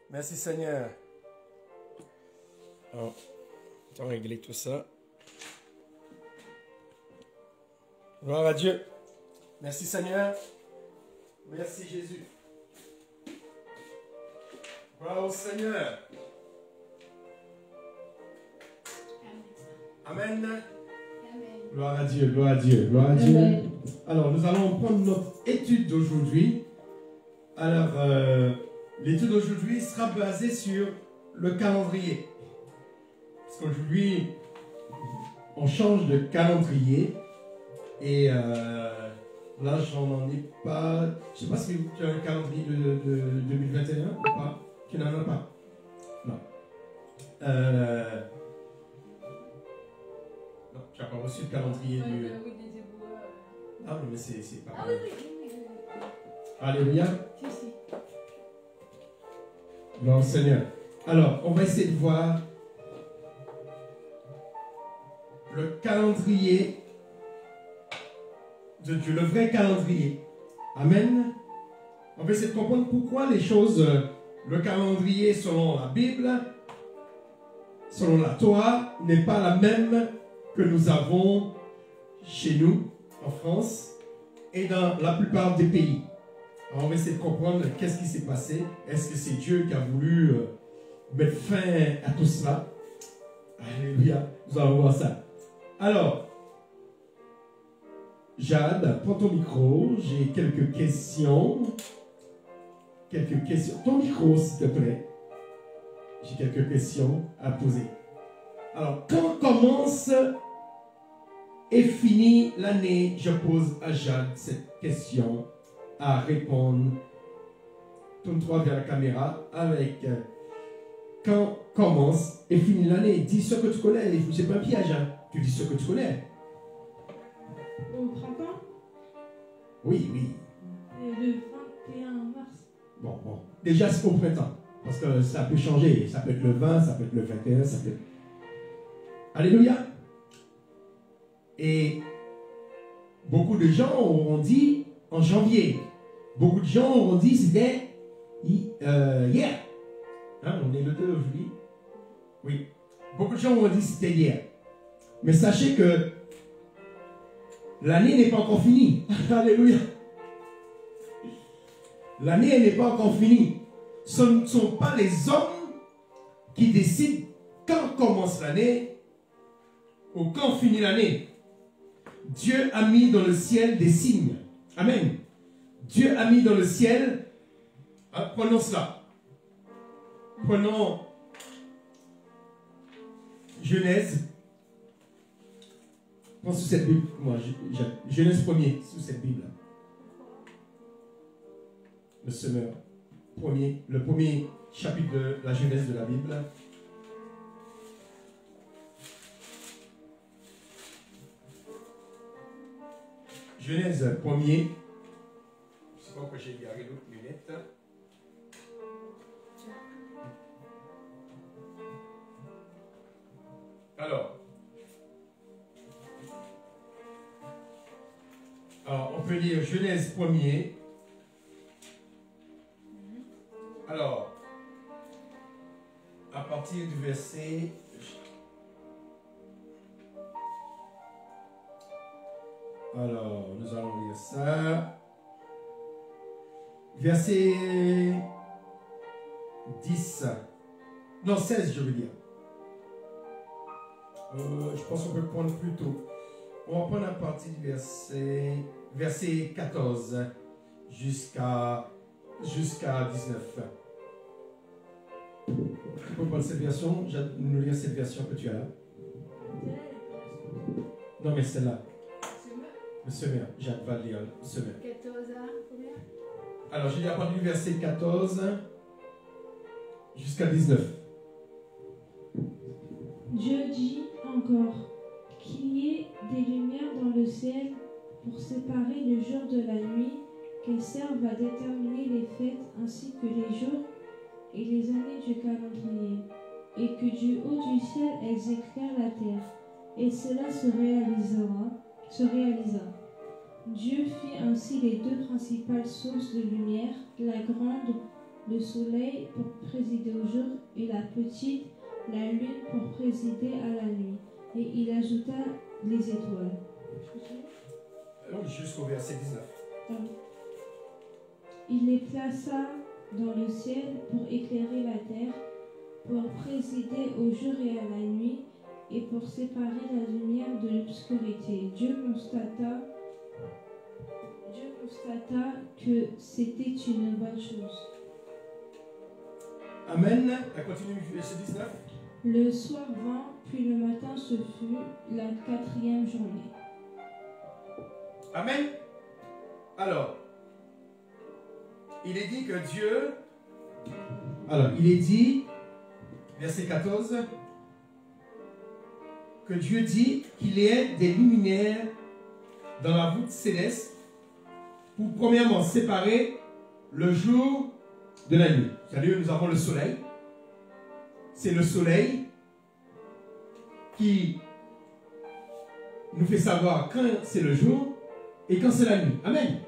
Merci Seigneur. Alors, on va régler tout ça. Gloire à Dieu. Merci Seigneur. Merci Jésus. Gloire au Seigneur. Amen. Amen. Gloire à Dieu, gloire à Dieu, gloire à Dieu. Amen. Alors, nous allons prendre notre étude d'aujourd'hui. Alors, l'étude d'aujourd'hui sera basée sur le calendrier. Parce qu'aujourd'hui, on change de calendrier. Et là, j'en ai pas. Je ne sais pas si tu as un calendrier de 2021 ou pas. Tu n'en as pas. Non. Non, tu n'as pas reçu le calendrier du. Oui, des éboueurs. Ah, non, mais c'est pas Ah grave. oui. Alléluia. Si. Gloire au Seigneur. Alors, on va essayer de voir le calendrier de Dieu, le vrai calendrier. Amen. On va essayer de comprendre pourquoi les choses, le calendrier selon la Bible, selon la Torah, n'est pas la même que nous avons chez nous, en France, et dans la plupart des pays. Alors on va essayer de comprendre qu'est-ce qui s'est passé. Est-ce que c'est Dieu qui a voulu mettre fin à tout cela? Alléluia. Nous allons voir ça. Alors, Jade, prends ton micro. J'ai quelques questions. Ton micro, s'il te plaît. J'ai quelques questions à poser. Alors, quand commence et finit l'année? Je pose à Jade cette question à répondre. Tourne-toi vers la caméra avec quand commence et finit l'année. Dis ce que tu connais. C'est pas un piège. Hein. Tu dis ce que tu connais. Au printemps, Oui. le 21 mars. Bon. Déjà, c'est au printemps. Parce que ça peut changer. Ça peut être le 20, ça peut être le 21, ça peut être... Alléluia. Et beaucoup de gens auront dit en janvier. Beaucoup de gens auront dit c'était hier. Hein, on est le 2 aujourd'hui. Oui. Beaucoup de gens auront dit c'était hier. Mais sachez que l'année n'est pas encore finie. Alléluia. L'année n'est pas encore finie. Ce ne sont pas les hommes qui décident quand commence l'année ou quand finit l'année. Dieu a mis dans le ciel des signes. Amen. Dieu a mis dans le ciel, prenons cela. Prenons Genèse. Prends sous cette Bible. Moi, Genèse 1er, sous cette Bible. Le semeur. Le premier chapitre de la Genèse de la Bible. Genèse 1er. Je ne sais pas pourquoi j'ai garé l'autre lunette. Alors, on peut lire Genèse 1er. Alors, à partir du verset... Alors, nous allons lire ça. Verset 10. Non, 16, je veux dire. Je pense qu'on peut prendre plus tôt. On va prendre à partir du verset 14 jusqu'à 19. Tu peux prendre cette version, nous lire cette version que tu as là. Non, mais celle-là. Le semeur, Jacques va lire le semeur. 14 à combien? Alors, je lis à partir du verset 14 jusqu'à 19. Dieu dit encore qu'il y ait des lumières dans le ciel pour séparer le jour de la nuit, qu'elles servent à déterminer les fêtes ainsi que les jours et les années du calendrier, et que du haut du ciel elles éclairent la terre. Et cela se réalisa. Dieu fit ainsi les deux principales sources de lumière, la grande le soleil pour présider au jour et la petite, la lune pour présider à la nuit. Et il ajouta les étoiles. On lit jusqu'au verset 19. Il les plaça dans le ciel pour éclairer la terre, pour présider au jour et à la nuit, et pour séparer la lumière de l'obscurité. Dieu constata que c'était une bonne chose. Amen. On continue, verset 19. Le soir vint, puis le matin ce fut la 4e journée. Amen. Alors, il est dit que Dieu... Alors, il est dit, verset 14, que Dieu dit qu'il y ait des luminaires dans la voûte céleste pour premièrement séparer le jour de la nuit. C'est-à-dire, nous avons le soleil. C'est le soleil qui nous fait savoir quand c'est le jour et quand c'est la nuit. Amen.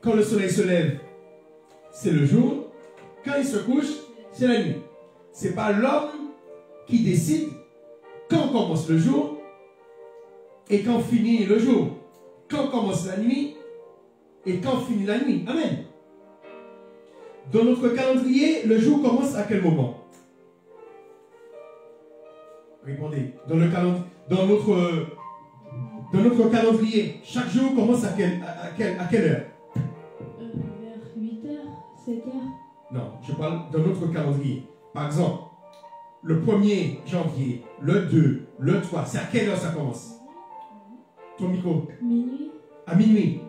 Quand le soleil se lève, c'est le jour. Quand il se couche, c'est la nuit. Ce n'est pas l'homme qui décide quand commence le jour et quand finit le jour. Quand commence la nuit et quand finit la nuit. Amen. Dans notre calendrier, le jour commence à quel moment? Répondez. Dans notre calendrier, chaque jour commence à quelle heure? Vers 8h, 7h. Non, je parle dans notre calendrier. Par exemple, le 1er janvier, le 2, le 3, c'est à quelle heure ça commence? Ton micro? Minuit. À minuit.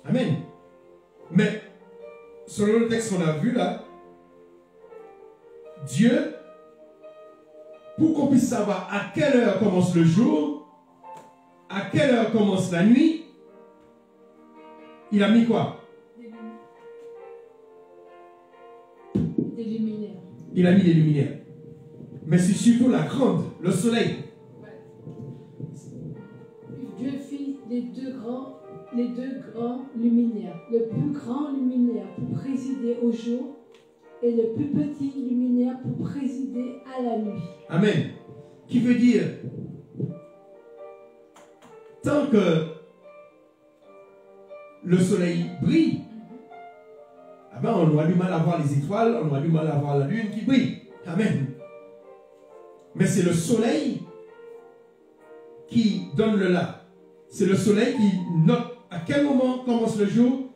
Amen. Mais, selon le texte qu'on a vu là, Dieu, pour qu'on puisse savoir à quelle heure commence le jour, à quelle heure commence la nuit, il a mis quoi? Des luminaires. Il a mis des luminaires. Mais c'est surtout la grande, le soleil. Dieu fit les deux grands luminaires. Le plus grand luminaire pour présider au jour et le plus petit luminaire pour présider à la nuit. Amen. Qui veut dire, tant que le soleil brille, ah ben on aura du mal à voir les étoiles, on aura du mal à voir la lune qui brille. Amen. Mais c'est le soleil qui donne le là. C'est le soleil qui note à quel moment commence le jour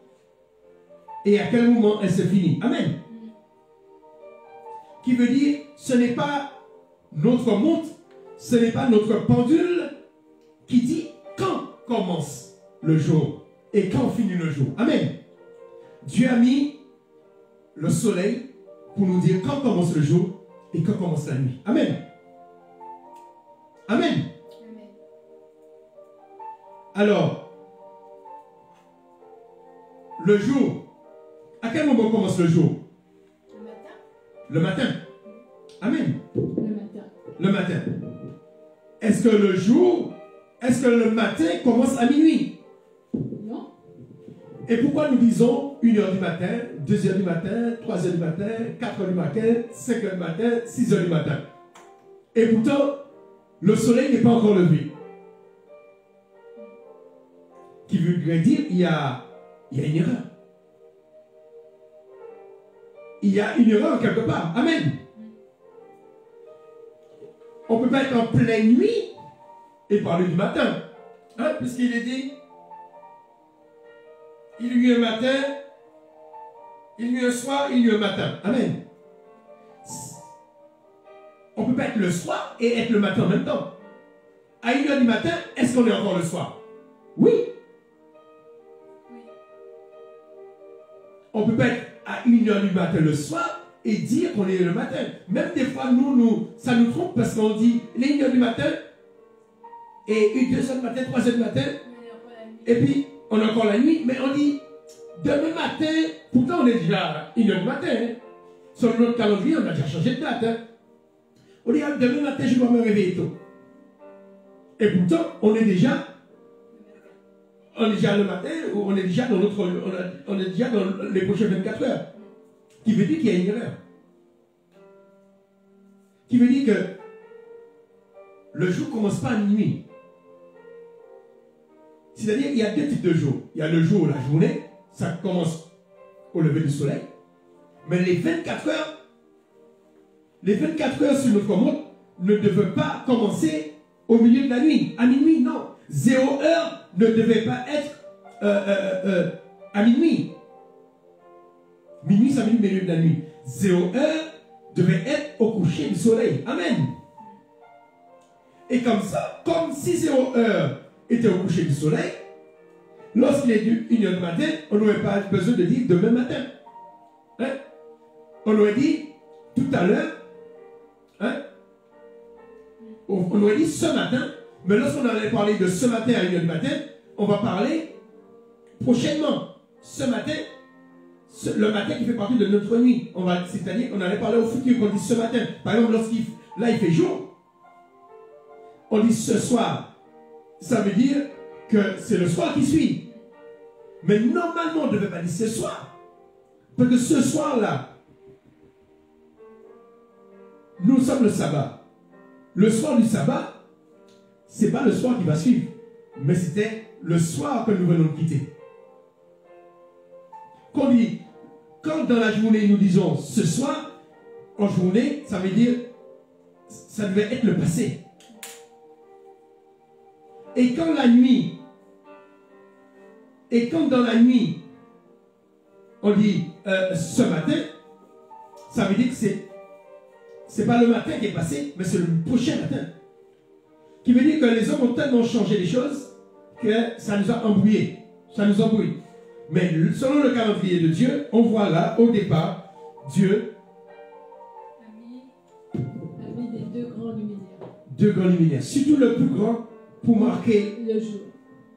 et à quel moment elle se finit. Amen. Qui veut dire, ce n'est pas notre montre, ce n'est pas notre pendule qui dit quand commence le jour et quand finit le jour. Amen. Dieu a mis le soleil pour nous dire quand commence le jour et quand commence la nuit. Amen. Amen. Amen. Alors, le jour, à quel moment commence le jour? Le matin. Le matin. Amen. Le matin. Le matin. Est-ce que le matin commence à minuit? Non. Et pourquoi nous disons 1h du matin, 2h du matin, 3h du matin, 4h du matin, 5h du matin, 6h du matin? Et pourtant, le soleil n'est pas encore levé. Qui veut dire il y a une erreur. Il y a une erreur quelque part. Amen. On ne peut pas être en pleine nuit et parler du matin. Hein? Puisqu'il est dit, il y a eu un matin, il y a eu un soir, il y a eu un matin. Amen. On ne peut pas être le soir et être le matin en même temps. À 1h du matin, est-ce qu'on est encore le soir? Oui. On ne peut pas être à 1h du matin le soir et dire qu'on est le matin. Même des fois, ça nous trompe parce qu'on dit les 1h du matin et 2h du matin, 3h du matin. Et puis, on a encore la nuit, mais on dit demain matin, pourtant on est déjà à 1h du matin. Hein. Sur notre calendrier, on a déjà changé de date. Hein. On dit demain matin, je dois me réveiller tôt. Et pourtant, on est déjà le matin, ou on est déjà dans les prochaines 24 heures. Qui veut dire qu'il y a une erreur. Qui veut dire que le jour ne commence pas à minuit. C'est-à-dire qu'il y a deux types de jours. Il y a le jour, la journée, ça commence au lever du soleil. Mais les 24 heures sur notre montre ne devaient pas commencer au milieu de la nuit. À minuit, non. 0 heure ne devait pas être à minuit. Minuit, ça veut dire milieu de la nuit. 0 heure devait être au coucher du soleil. Amen. Et comme ça, comme si 0 heure était au coucher du soleil, lorsqu'il est 1h du matin, on n'aurait pas besoin de dire demain matin. Hein? On aurait dit tout à l'heure, hein? On aurait dit ce matin, mais lorsqu'on allait parler de ce matin à 1h du matin, on va parler prochainement. Ce matin, le matin qui fait partie de notre nuit. C'est-à-dire qu'on allait parler au futur, qu'on dit ce matin. Par exemple, il fait jour, on dit ce soir. Ça veut dire que c'est le soir qui suit. Mais normalement, on ne devait pas dire ce soir. Parce que ce soir-là, nous sommes le sabbat. Le soir du sabbat, ce n'est pas le soir qui va suivre. Mais c'était le soir que nous venons de quitter. Quand dans la journée nous disons ce soir, en journée, ça veut dire, ça devait être le passé. Et quand dans la nuit, on dit ce matin, ça veut dire que c'est pas le matin qui est passé, mais c'est le prochain matin. Qui veut dire que les hommes ont tellement changé les choses que ça nous a embrouillés. Ça nous embrouille. Mais selon le calendrier de Dieu, on voit là, au départ, Dieu a mis des deux grands luminaires. Deux grands luminaires. Surtout le plus grand pour marquer le jour.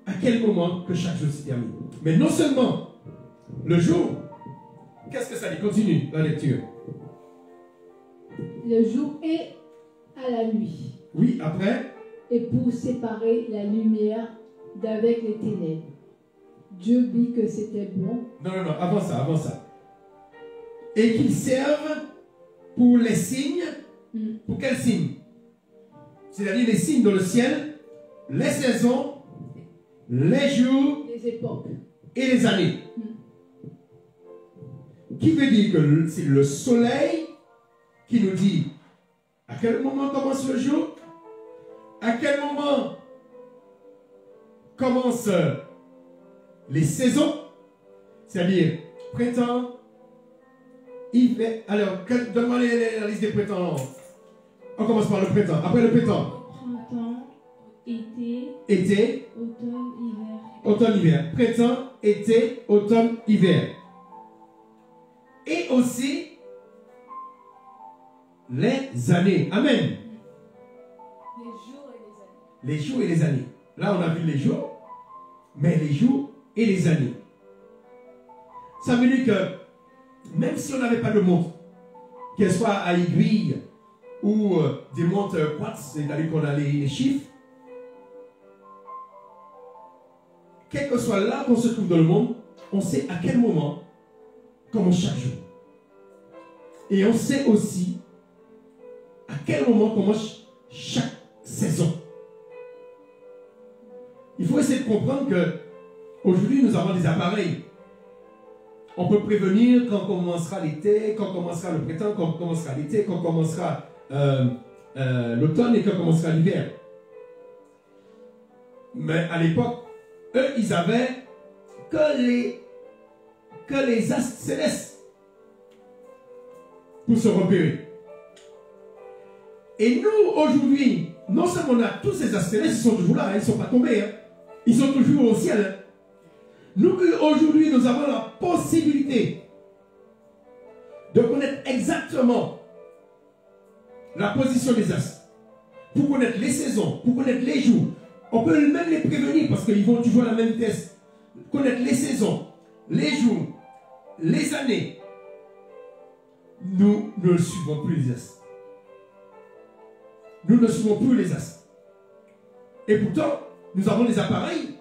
À quel moment que chaque jour se termine. Mais non seulement le jour, qu'est-ce que ça dit? Continue la lecture. Le jour est à la nuit. Oui, après. Et pour séparer la lumière d'avec les ténèbres. Dieu vit que c'était bon. Non, avant ça. Et qu'ils servent pour les signes. Pour quels signes? C'est-à-dire les signes dans le ciel, les saisons, les jours, les époques et les années. Qui veut dire que c'est le soleil qui nous dit à quel moment commence le jour, à quel moment commencent les saisons, c'est-à-dire printemps, hiver. Alors, donne-moi la liste des printemps. On commence par le printemps. Après le printemps. Printemps, été, automne, hiver. Automne, hiver. Printemps, été, automne, hiver. Et aussi les années. Amen. Les jours et les années. Là, on a vu les jours, mais les jours et les années. Ça veut dire que même si on n'avait pas de montre, qu'elle soit à aiguille ou des montres quartz, c'est-à-dire qu'on a les chiffres, quel que soit là qu'on se trouve dans le monde, on sait à quel moment commence chaque jour. Et on sait aussi à quel moment commence chaque saison. Il faut essayer de comprendre qu'aujourd'hui, nous avons des appareils. On peut prévenir quand commencera l'été, quand commencera le printemps, quand commencera l'été, quand commencera l'automne et quand commencera l'hiver. Mais à l'époque, eux, ils avaient que les astres célestes pour se repérer. Et nous, aujourd'hui, non seulement on a tous ces astres célestes, ils sont toujours là, ils ne sont pas tombés. Ils sont toujours au ciel. Nous, aujourd'hui, nous avons la possibilité de connaître exactement la position des astres, pour connaître les saisons, pour connaître les jours. On peut même les prévenir parce qu'ils vont toujours à la même vitesse. Connaître les saisons, les jours, les années. Nous ne suivons plus les astres. Nous ne suivons plus les astres. Et pourtant, nous avons des appareils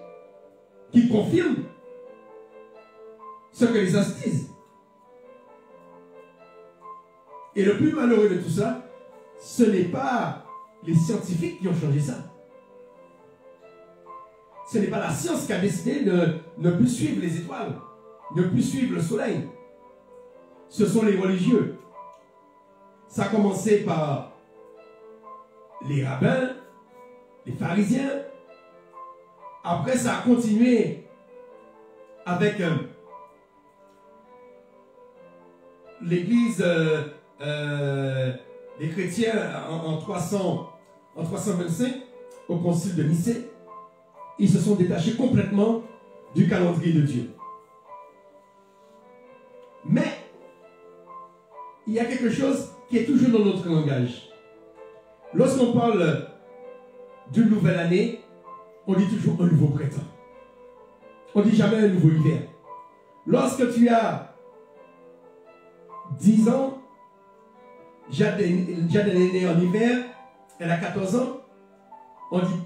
qui confirment ce que les astres disent. Et le plus malheureux de tout ça, ce n'est pas les scientifiques qui ont changé ça. Ce n'est pas la science qui a décidé de ne plus suivre les étoiles, ne plus suivre le soleil. Ce sont les religieux. Ça a commencé par les rabbins, les pharisiens. Après, ça a continué avec l'église des chrétiens en 325 au concile de Nicée. Ils se sont détachés complètement du calendrier de Dieu. Mais il y a quelque chose qui est toujours dans notre langage. Lorsqu'on parle d'une nouvelle année, on dit toujours un nouveau printemps. On ne dit jamais un nouveau hiver. Lorsque tu as 10 ans, Jade est née en hiver, elle a 14 ans, on dit,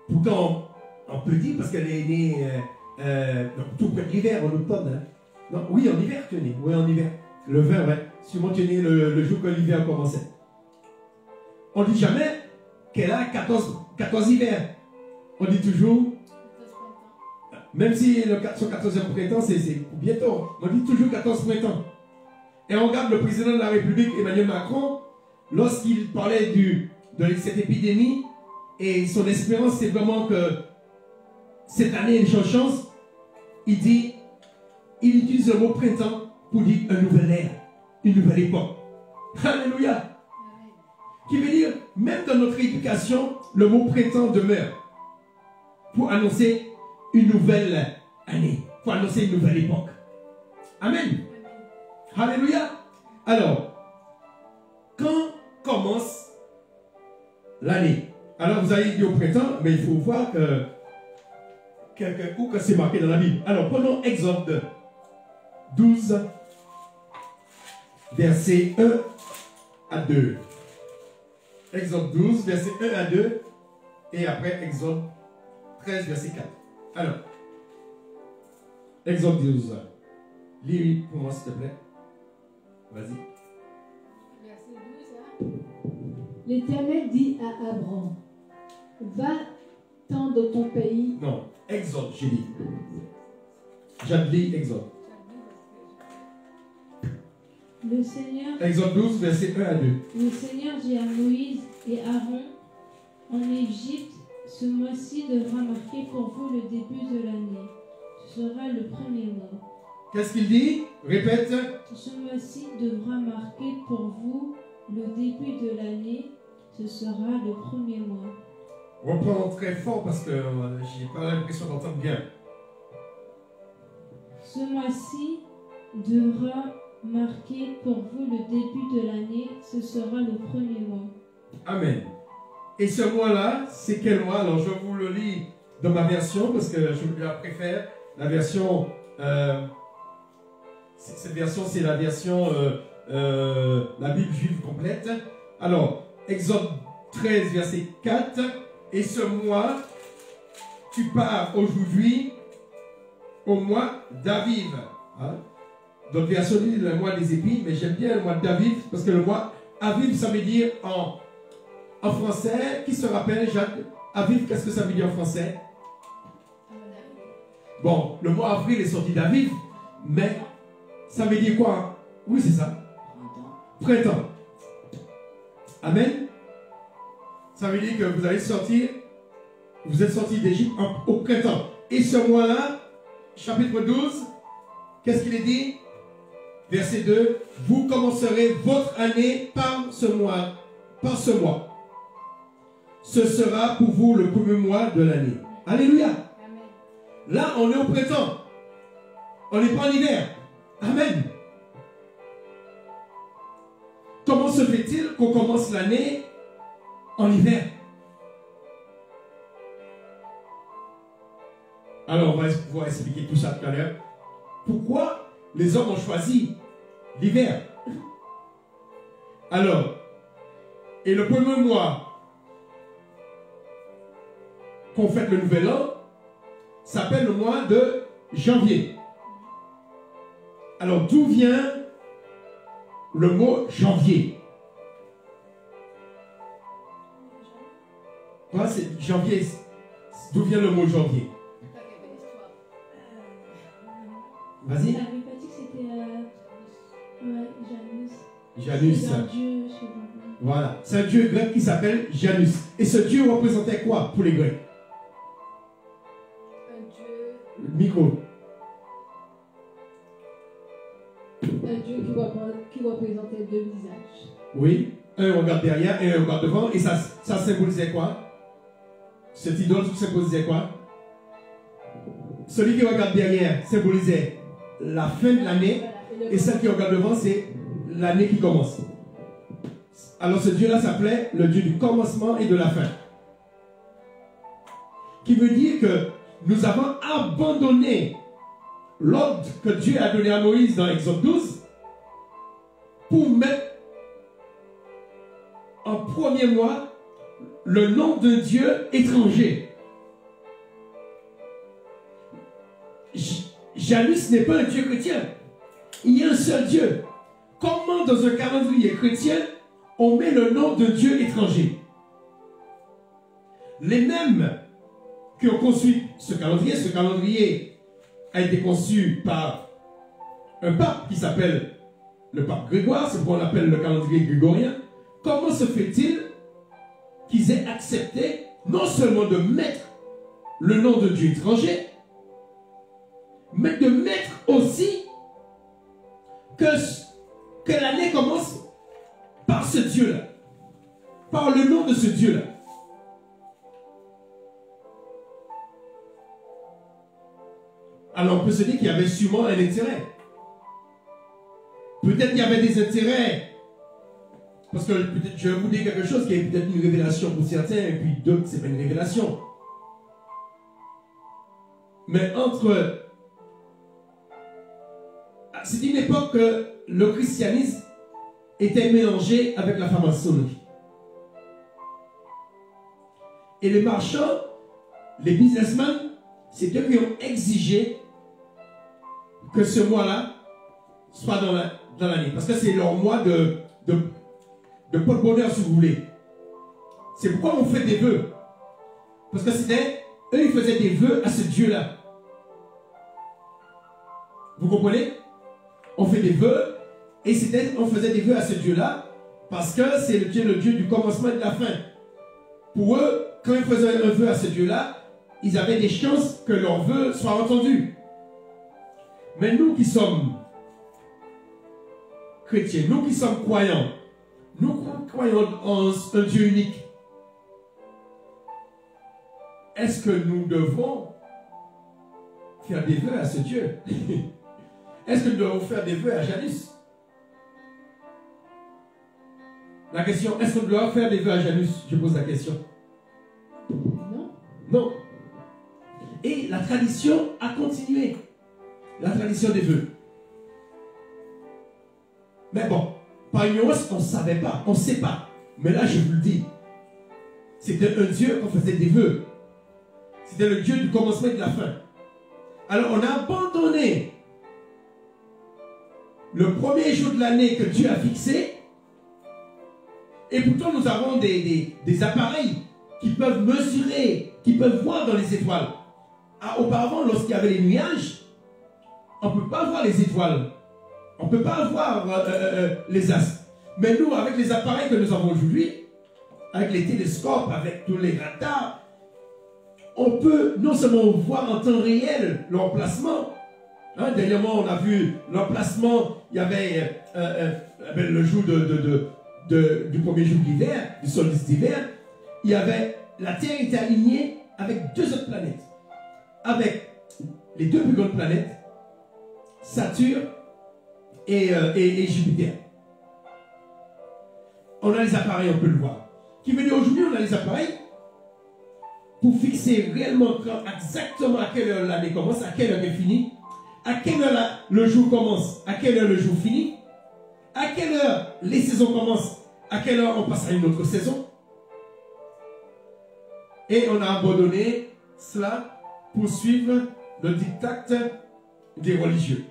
pourtant on peut dire parce qu'elle est née tout près de l'hiver, en automne. Hein. Non, oui, en hiver tu es née, oui en hiver. Le 20, ouais. Sûrement tu es née le jour que l'hiver commençait. On ne dit jamais qu'elle a 14 hivers. On dit toujours, même si son 14e printemps, c'est bientôt, on dit toujours 14 printemps. Et on regarde le président de la République, Emmanuel Macron, lorsqu'il parlait de cette épidémie, et son espérance, c'est vraiment que cette année, une chance, il utilise le mot printemps pour dire un nouvel ère, une nouvelle époque. Alléluia. Qui veut dire, même dans notre éducation, le mot printemps demeure pour annoncer une nouvelle année, pour annoncer une nouvelle époque. Amen. Alléluia. Alors, quand commence l'année? Alors, vous avez dit au printemps, mais il faut voir où que c'est marqué dans la Bible. Alors, prenons Exode 12, versets 1 à 2. Exode 12, versets 1 à 2. Et après, Exode 13, verset 4. Alors, Exode 12. Lis pour moi, s'il te plaît. Vas-y. L'Éternel dit à Abraham, va-t'en de ton pays. Non, Exode, j'ai dit. J'ai dit Exode. Le Seigneur, Exode 12, verset 1 à 2. le Seigneur dit à Moïse et Aaron, en Égypte, ce mois-ci devra marquer pour vous le début de l'année. Ce sera le premier mois. Qu'est-ce qu'il dit? Répète. Ce mois-ci devra marquer pour vous le début de l'année. Ce sera le premier mois. Reprends très fort parce que j'ai pas l'impression d'entendre bien. Ce mois-ci devra marquer pour vous le début de l'année. Ce sera le premier mois. Amen. Et ce mois-là, c'est quel mois? Alors je vous le lis dans ma version parce que je la préfère. La version... cette version, c'est la version... la Bible juive complète. Alors, Exode 13, verset 4. Et ce mois, tu pars aujourd'hui au mois d'Aviv. Hein? D'autres versions disent le mois des épis, mais j'aime bien le mois d'Aviv parce que le mois Aviv, ça veut dire en français, qui se rappelle, Jacques, Aviv, qu'est-ce que ça veut dire en français? Bon, le mois avril est sorti d'Aviv, mais ça veut dire quoi? Oui, c'est ça. Printemps. Amen. Ça veut dire que vous allez sortir, vous êtes sortis d'Égypte au printemps. Et ce mois-là, chapitre 12, qu'est-ce qu'il est dit? Verset 2, vous commencerez votre année par ce mois. Par ce mois. Ce sera pour vous le premier mois de l'année. Alléluia. Amen. Là, on est au printemps. On n'est pas en hiver. Amen. Comment se fait-il qu'on commence l'année en hiver? Alors, on va pouvoir expliquer tout ça tout à l'heure. Pourquoi les hommes ont choisi l'hiver? Alors, et le premier mois qu'on fête le nouvel an s'appelle le mois de janvier. Alors, d'où vient le mot janvier? Ouais, c'est janvier. D'où vient le mot janvier? Vas-y. La pas dit que c'était Janus. Janus. C'est un dieu, je sais pas. Voilà. C'est un dieu grec qui s'appelle Janus. Et ce dieu représentait quoi pour les Grecs? Un dieu. Le micro. Un dieu qui représentait deux visages. Oui. Un regarde derrière et un regarde devant. Et ça symbolisait quoi? Cette idole symbolisait quoi? Celui qui regarde derrière symbolisait la fin de l'année. Voilà. Et celle qui regarde devant, c'est l'année qui commence. Alors ce Dieu-là s'appelait le Dieu du commencement et de la fin. Qui veut dire que nous avons abandonné l'ordre que Dieu a donné à Moïse dans Exode 12 pour mettre en premier mois le nom d'un Dieu étranger. Janus n'est pas un Dieu chrétien. Il y a un seul Dieu. Comment dans un calendrier chrétien on met le nom d'un Dieu étranger? Les mêmes qui ont conçu ce calendrier a été conçu par un pape qui s'appelle le pape Grégoire, c'est pourquoi on l'appelle le calendrier grégorien. Comment se fait-il qu'ils aient accepté non seulement de mettre le nom de Dieu étranger, mais de mettre aussi que l'année commence par ce Dieu-là, par le nom de ce Dieu-là. Alors on peut se dire qu'il y avait sûrement un intérêt. Peut-être qu'il y avait des intérêts. Parce que peut-être je vais vous dire quelque chose qui est peut-être une révélation pour certains, et puis d'autres, c'est pas une révélation. Mais c'est une époque que le christianisme était mélangé avec la franc-maçonnerie. Et les marchands, les businessmen, c'est eux qui ont exigé que ce mois-là soit dans l'année. Parce que c'est leur mois de porte-bonheur, si vous voulez. C'est pourquoi on fait des vœux. Parce que eux, ils faisaient des vœux à ce Dieu-là. Vous comprenez? On fait des vœux, et on faisait des vœux à ce Dieu-là, parce que c'est le Dieu du commencement et de la fin. Pour eux, quand ils faisaient un vœu à ce Dieu-là, ils avaient des chances que leurs vœux soient entendus. Mais nous qui sommes chrétiens, nous qui sommes croyants, nous croyons en un Dieu unique. Est-ce que nous devons faire des vœux à ce Dieu? Est-ce que nous devons faire des vœux à Janus? La question, est-ce qu'on doit faire des vœux à Janus? Je pose la question. Non. Non. Et la tradition a continué. La tradition des vœux. Mais bon, par ignorance, on ne savait pas, on ne sait pas. Mais là, je vous le dis, c'était un Dieu qu'on faisait des vœux. C'était le Dieu du commencement et de la fin. Alors, on a abandonné le premier jour de l'année que Dieu a fixé. Et pourtant, nous avons des appareils qui peuvent mesurer, qui peuvent voir dans les étoiles. Auparavant, lorsqu'il y avait les nuages, on ne peut pas voir les étoiles. On ne peut pas voir les astres. Mais nous, avec les appareils que nous avons aujourd'hui, avec les télescopes, avec tous les radars, on peut non seulement voir en temps réel l'emplacement. Dernièrement, on a vu l'emplacement. Il y avait le jour du premier jour d'hiver, du solstice d'hiver. Il y avait, la Terre était alignée avec deux autres planètes. Avec les deux plus grandes planètes, Saturne et Jupiter. On a les appareils, on peut le voir. Qui veut dire aujourd'hui, on a les appareils pour fixer réellement exactement à quelle heure l'année commence, à quelle heure elle finit, à quelle heure le jour commence, à quelle heure le jour finit, à quelle heure les saisons commencent, à quelle heure on passe à une autre saison. Et on a abandonné cela pour suivre le diktat des religieux.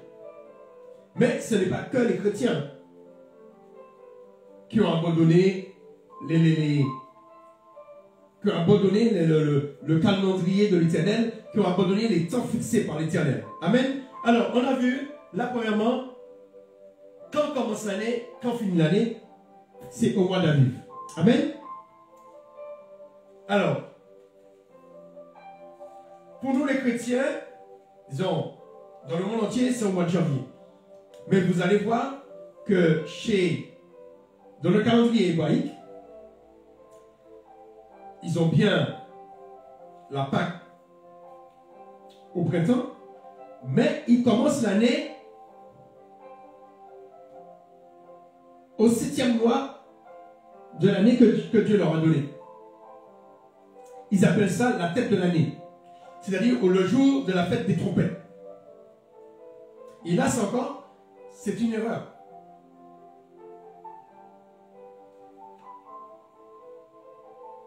Mais ce n'est pas que les chrétiens qui ont abandonné qui ont abandonné le calendrier de l'Éternel, qui ont abandonné les temps fixés par l'Éternel. Amen. Alors, on a vu, là, premièrement, quand commence l'année, quand finit l'année, c'est au mois d'Aviv. Amen. Alors, pour nous les chrétiens, disons, dans le monde entier, c'est au mois de janvier. Mais vous allez voir que dans le calendrier hébraïque, ils ont bien la Pâque au printemps, mais ils commencent l'année au 7e mois de l'année que Dieu leur a donné. Ils appellent ça la tête de l'année. C'est-à-dire le jour de la fête des trompettes. Et là, c'est une erreur.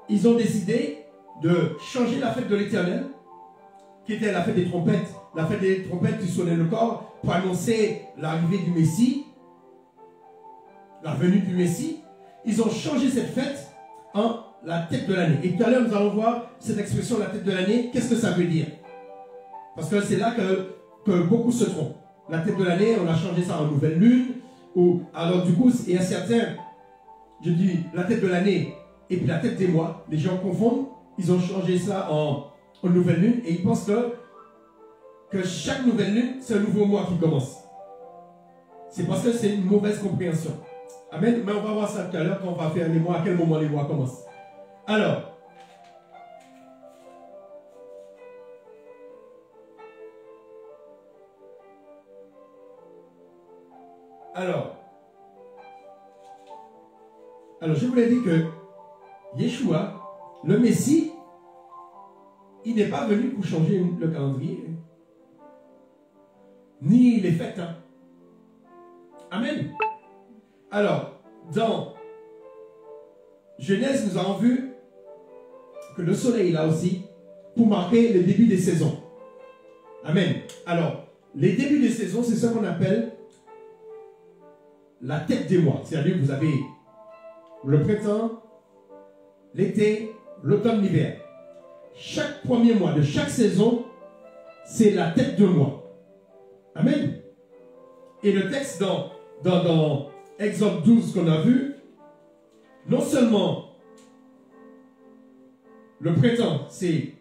Ils ont décidé de changer la fête de l'Éternel, qui était la fête des trompettes. La fête des trompettes qui sonnait le corps pour annoncer l'arrivée du Messie, la venue du Messie. Ils ont changé cette fête en la tête de l'année. Et tout à l'heure, nous allons voir cette expression, la tête de l'année. Qu'est-ce que ça veut dire? Parce que c'est là que beaucoup se trompent. La tête de l'année, on a changé ça en nouvelle lune. Alors du coup, il y a certains, je dis la tête de l'année et puis la tête des mois. Les gens confondent. Ils ont changé ça en nouvelle lune et ils pensent que chaque nouvelle lune, c'est un nouveau mois qui commence. C'est parce que c'est une mauvaise compréhension. Amen. Mais on va voir ça tout à l'heure quand on va faire les mois, à quel moment les mois commencent. Alors, je vous l'ai dit que Yeshua, le Messie, il n'est pas venu pour changer le calendrier, ni les fêtes. Hein. Amen. Alors, dans Genèse, nous avons vu que le soleil est là aussi pour marquer le début des saisons. Amen. Alors, les débuts des saisons, c'est ce qu'on appelle la tête des mois. C'est-à-dire que vous avez le printemps, l'été, l'automne, l'hiver. Chaque premier mois de chaque saison, c'est la tête de mois. Amen. Et le texte dans Exode 12 qu'on a vu, non seulement le printemps, c'est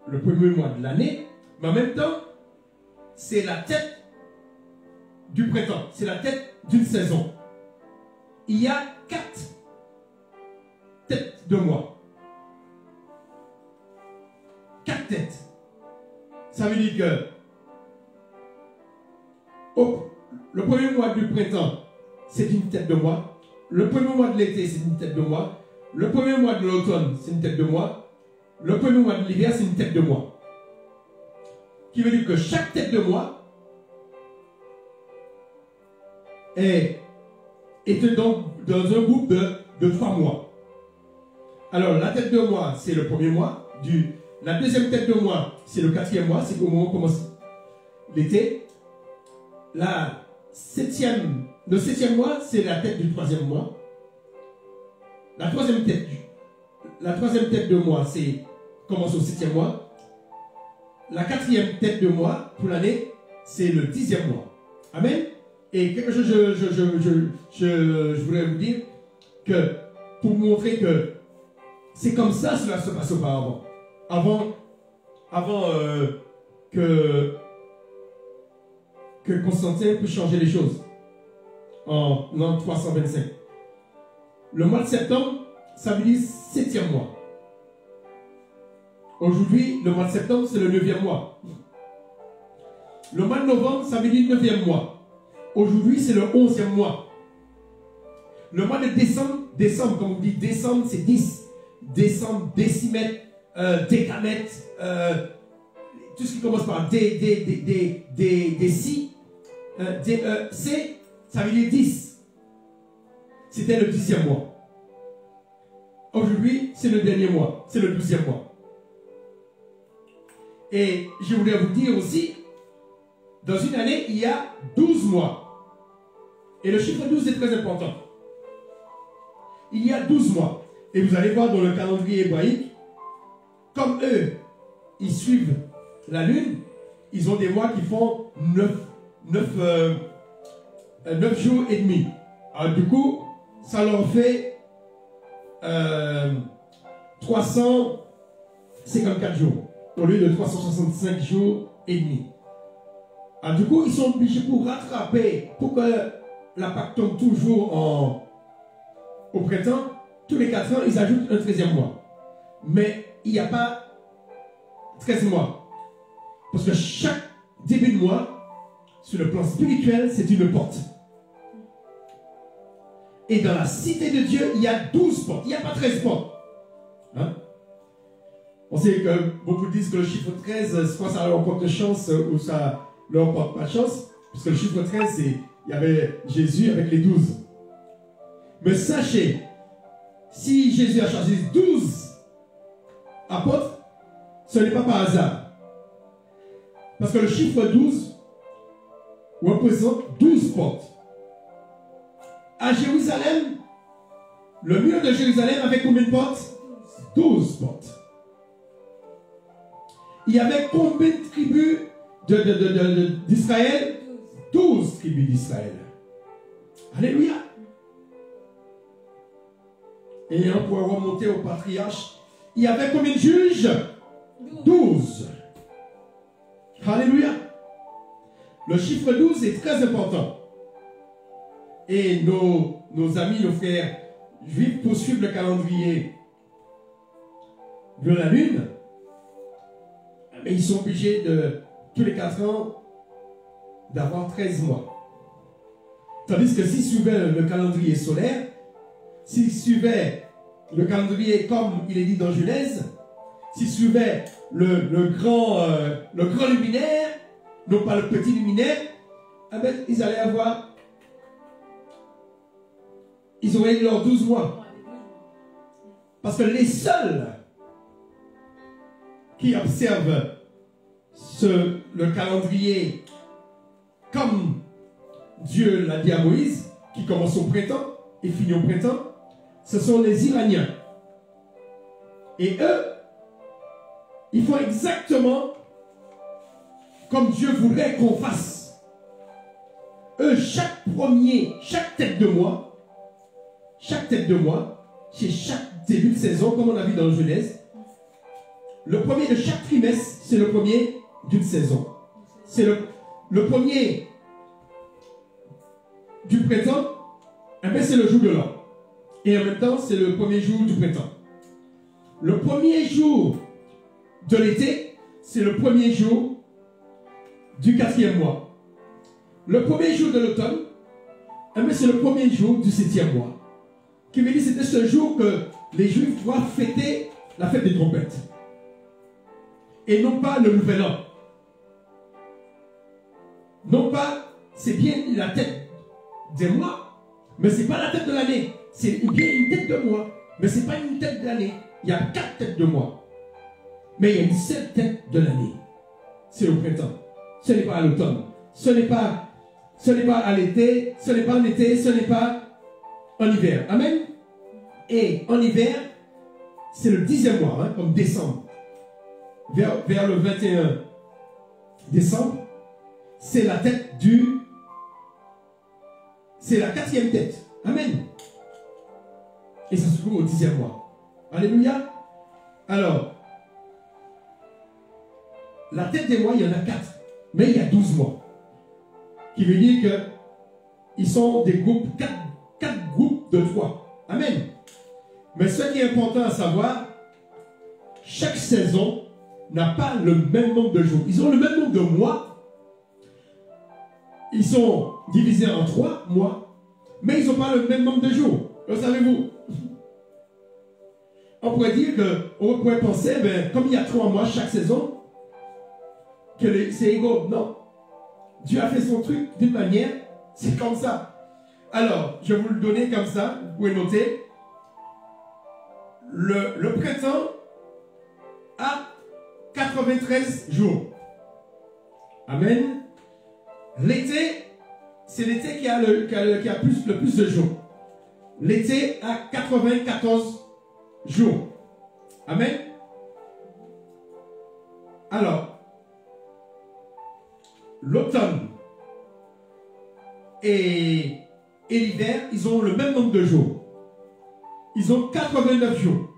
le premier mois de l'année, mais en même temps, c'est la tête du printemps. C'est la tête d'une saison. Il y a 4 têtes de mois. 4 têtes. Ça veut dire que le premier mois du printemps, c'est une tête de mois. Le premier mois de l'été, c'est une tête de mois. Le premier mois de l'automne, c'est une tête de mois. Le premier mois de l'hiver, c'est une tête de mois. Qui veut dire que chaque tête de mois est donc dans un groupe de 3 mois. Alors, la tête de mois, c'est le premier mois. La deuxième tête de mois, c'est le 4e mois. C'est au moment où commence l'été. Le 7e mois, c'est la tête du 3e mois. La troisième tête de mois, commence au 7e mois. La 4e tête de mois pour l'année, c'est le 10e mois. Amen. Et quelque chose, je voulais vous dire que pour vous montrer que c'est comme ça cela se passe auparavant. Avant que Constantin puisse changer les choses en l'an 325. Le mois de septembre, ça veut dire 7e mois. Aujourd'hui, le mois de septembre, c'est le 9e mois. Le mois de novembre, ça veut dire 9e mois. Aujourd'hui, c'est le 11e mois. Le mois de décembre, comme on dit, décembre, c'est 10. Décembre, décimètre, décamètre, tout ce qui commence par C, ça veut dire 10. C'était le 10e mois. Aujourd'hui, c'est le dernier mois, c'est le 12e mois. Et je voulais vous dire aussi, dans une année, il y a 12 mois. Et le chiffre 12 est très important. Il y a 12 mois. Et vous allez voir dans le calendrier hébraïque, comme eux, ils suivent la lune, ils ont des mois qui font 9 jours et demi. Alors du coup, ça leur fait 354 jours, au lieu de 365 jours et demi. Alors du coup, ils sont obligés pour rattraper, pour que la Pâque tombe toujours au printemps, tous les 4 ans, ils ajoutent un 13e mois. Mais il n'y a pas 13 mois. Parce que chaque début de mois, sur le plan spirituel, c'est une porte. Et dans la cité de Dieu, il y a 12 portes. Il n'y a pas 13 portes. Hein? On sait que beaucoup disent que le chiffre 13, soit ça leur porte de chance ou ça leur porte pas de chance. Parce que le chiffre 13, il y avait Jésus avec les 12. Mais sachez, si Jésus a choisi 12 apôtres, ce n'est pas par hasard. Parce que le chiffre 12 représente 12 portes. À Jérusalem, le mur de Jérusalem avait combien de portes? 12 portes. Il y avait combien de tribus d'Israël? 12 tribus d'Israël. Alléluia. Et on pourrait remonter au patriarche. Il y avait combien de juges? 12. Alléluia. Le chiffre 12 est très important. Et nos amis, nos frères juifs poursuivent le calendrier de la lune. Mais ils sont obligés de, tous les 4 ans, d'avoir 13 mois. Tandis que s'ils suivaient le calendrier solaire, s'ils suivaient le calendrier comme il est dit dans Genèse, s'ils suivaient le grand luminaire, non pas le petit luminaire, eh bien, ils allaient avoir, ils auraient eu leurs 12 mois. Parce que les seuls qui observent le calendrier comme Dieu l'a dit à Moïse, qui commence au printemps et finit au printemps, ce sont les Iraniens. Et eux, ils font exactement comme Dieu voudrait qu'on fasse. Eux, chaque tête de mois, chez chaque début de saison, comme on a vu dans Genèse, le premier de chaque trimestre, c'est le premier d'une saison. C'est le premier du printemps, c'est le jour de l'an. Et en même temps, c'est le premier jour du printemps. Le premier jour de l'été, c'est le premier jour du 4e mois. Le premier jour de l'automne, c'est le premier jour du 7e mois. Qui veut dire que c'était ce jour que les Juifs doivent fêter la fête des trompettes. Et non pas le nouvel an. Non pas, c'est bien la tête des mois, mais ce n'est pas la tête de l'année. C'est bien une tête de mois, mais ce n'est pas une tête de l'année. Il y a 4 têtes de mois. Mais il y a une seule tête de l'année. C'est au printemps. Ce n'est pas à l'automne. Ce n'est pas à l'été. Ce n'est pas en été. Ce n'est pas en hiver. Amen. Et en hiver, c'est le 10e mois, comme décembre. Vers le 21 décembre, c'est la tête c'est la 4e tête. Amen. Et ça se trouve au 10e mois. Alléluia. Alors, la tête des mois, il y en a 4. Mais il y a 12 mois. Qui veut dire qu'ils sont des groupes, 4 groupes de 3. Amen. Mais ce qui est important à savoir, chaque saison n'a pas le même nombre de jours. Ils ont le même nombre de mois. Ils sont divisés en 3 mois. Mais ils n'ont pas le même nombre de jours. Le savez-vous? On pourrait dire on pourrait penser, comme il y a 3 mois chaque saison, que c'est égaux. Non. Dieu a fait son truc d'une manière, c'est comme ça. Alors, je vais vous le donner comme ça, vous pouvez noter. Le printemps a 93 jours. Amen. L'été, c'est l'été qui a le plus de jours. L'été a 94 jours. Amen. Alors, l'automne et l'hiver, ils ont le même nombre de jours. Ils ont 89 jours.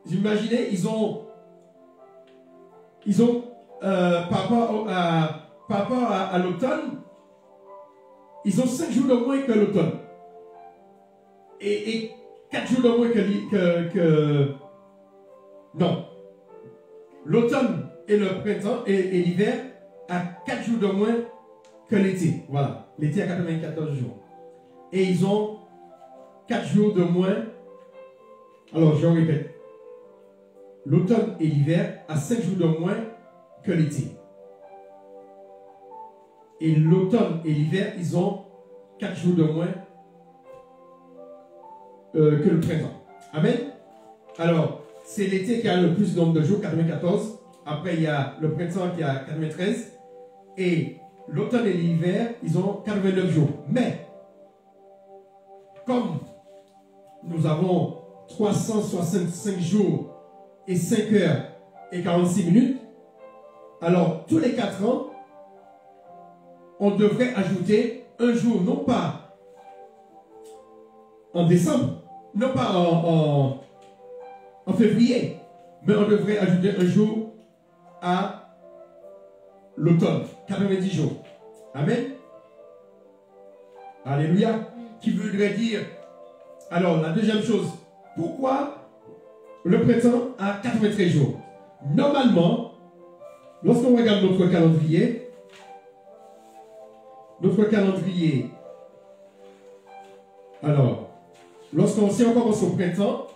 Vous imaginez, ils ont par rapport à l'automne, ils ont 5 jours de moins que l'automne. Et 4 jours de moins que non. L'automne et le printemps et l'hiver a 4 jours de moins que l'été. Voilà. L'été a 94 jours. Et ils ont 4 jours de moins. Alors, je répète. L'automne et l'hiver a 5 jours de moins que l'été. Et l'automne et l'hiver, ils ont 4 jours de moins que le printemps. Amen. Alors, c'est l'été qui a le plus de nombre de jours, 94. Après, il y a le printemps qui a 93. Et l'automne et l'hiver, ils ont 89 jours. Mais, comme nous avons 365 jours et 5 heures et 46 minutes, alors tous les 4 ans, on devrait ajouter un jour, non pas en décembre, non pas en février, mais on devrait ajouter un jour à l'automne, 90 jours. Amen. Alléluia. Qui voudrait dire, alors la deuxième chose, pourquoi le printemps a 93 jours? Normalement, lorsqu'on regarde notre calendrier, alors, si on commence au printemps,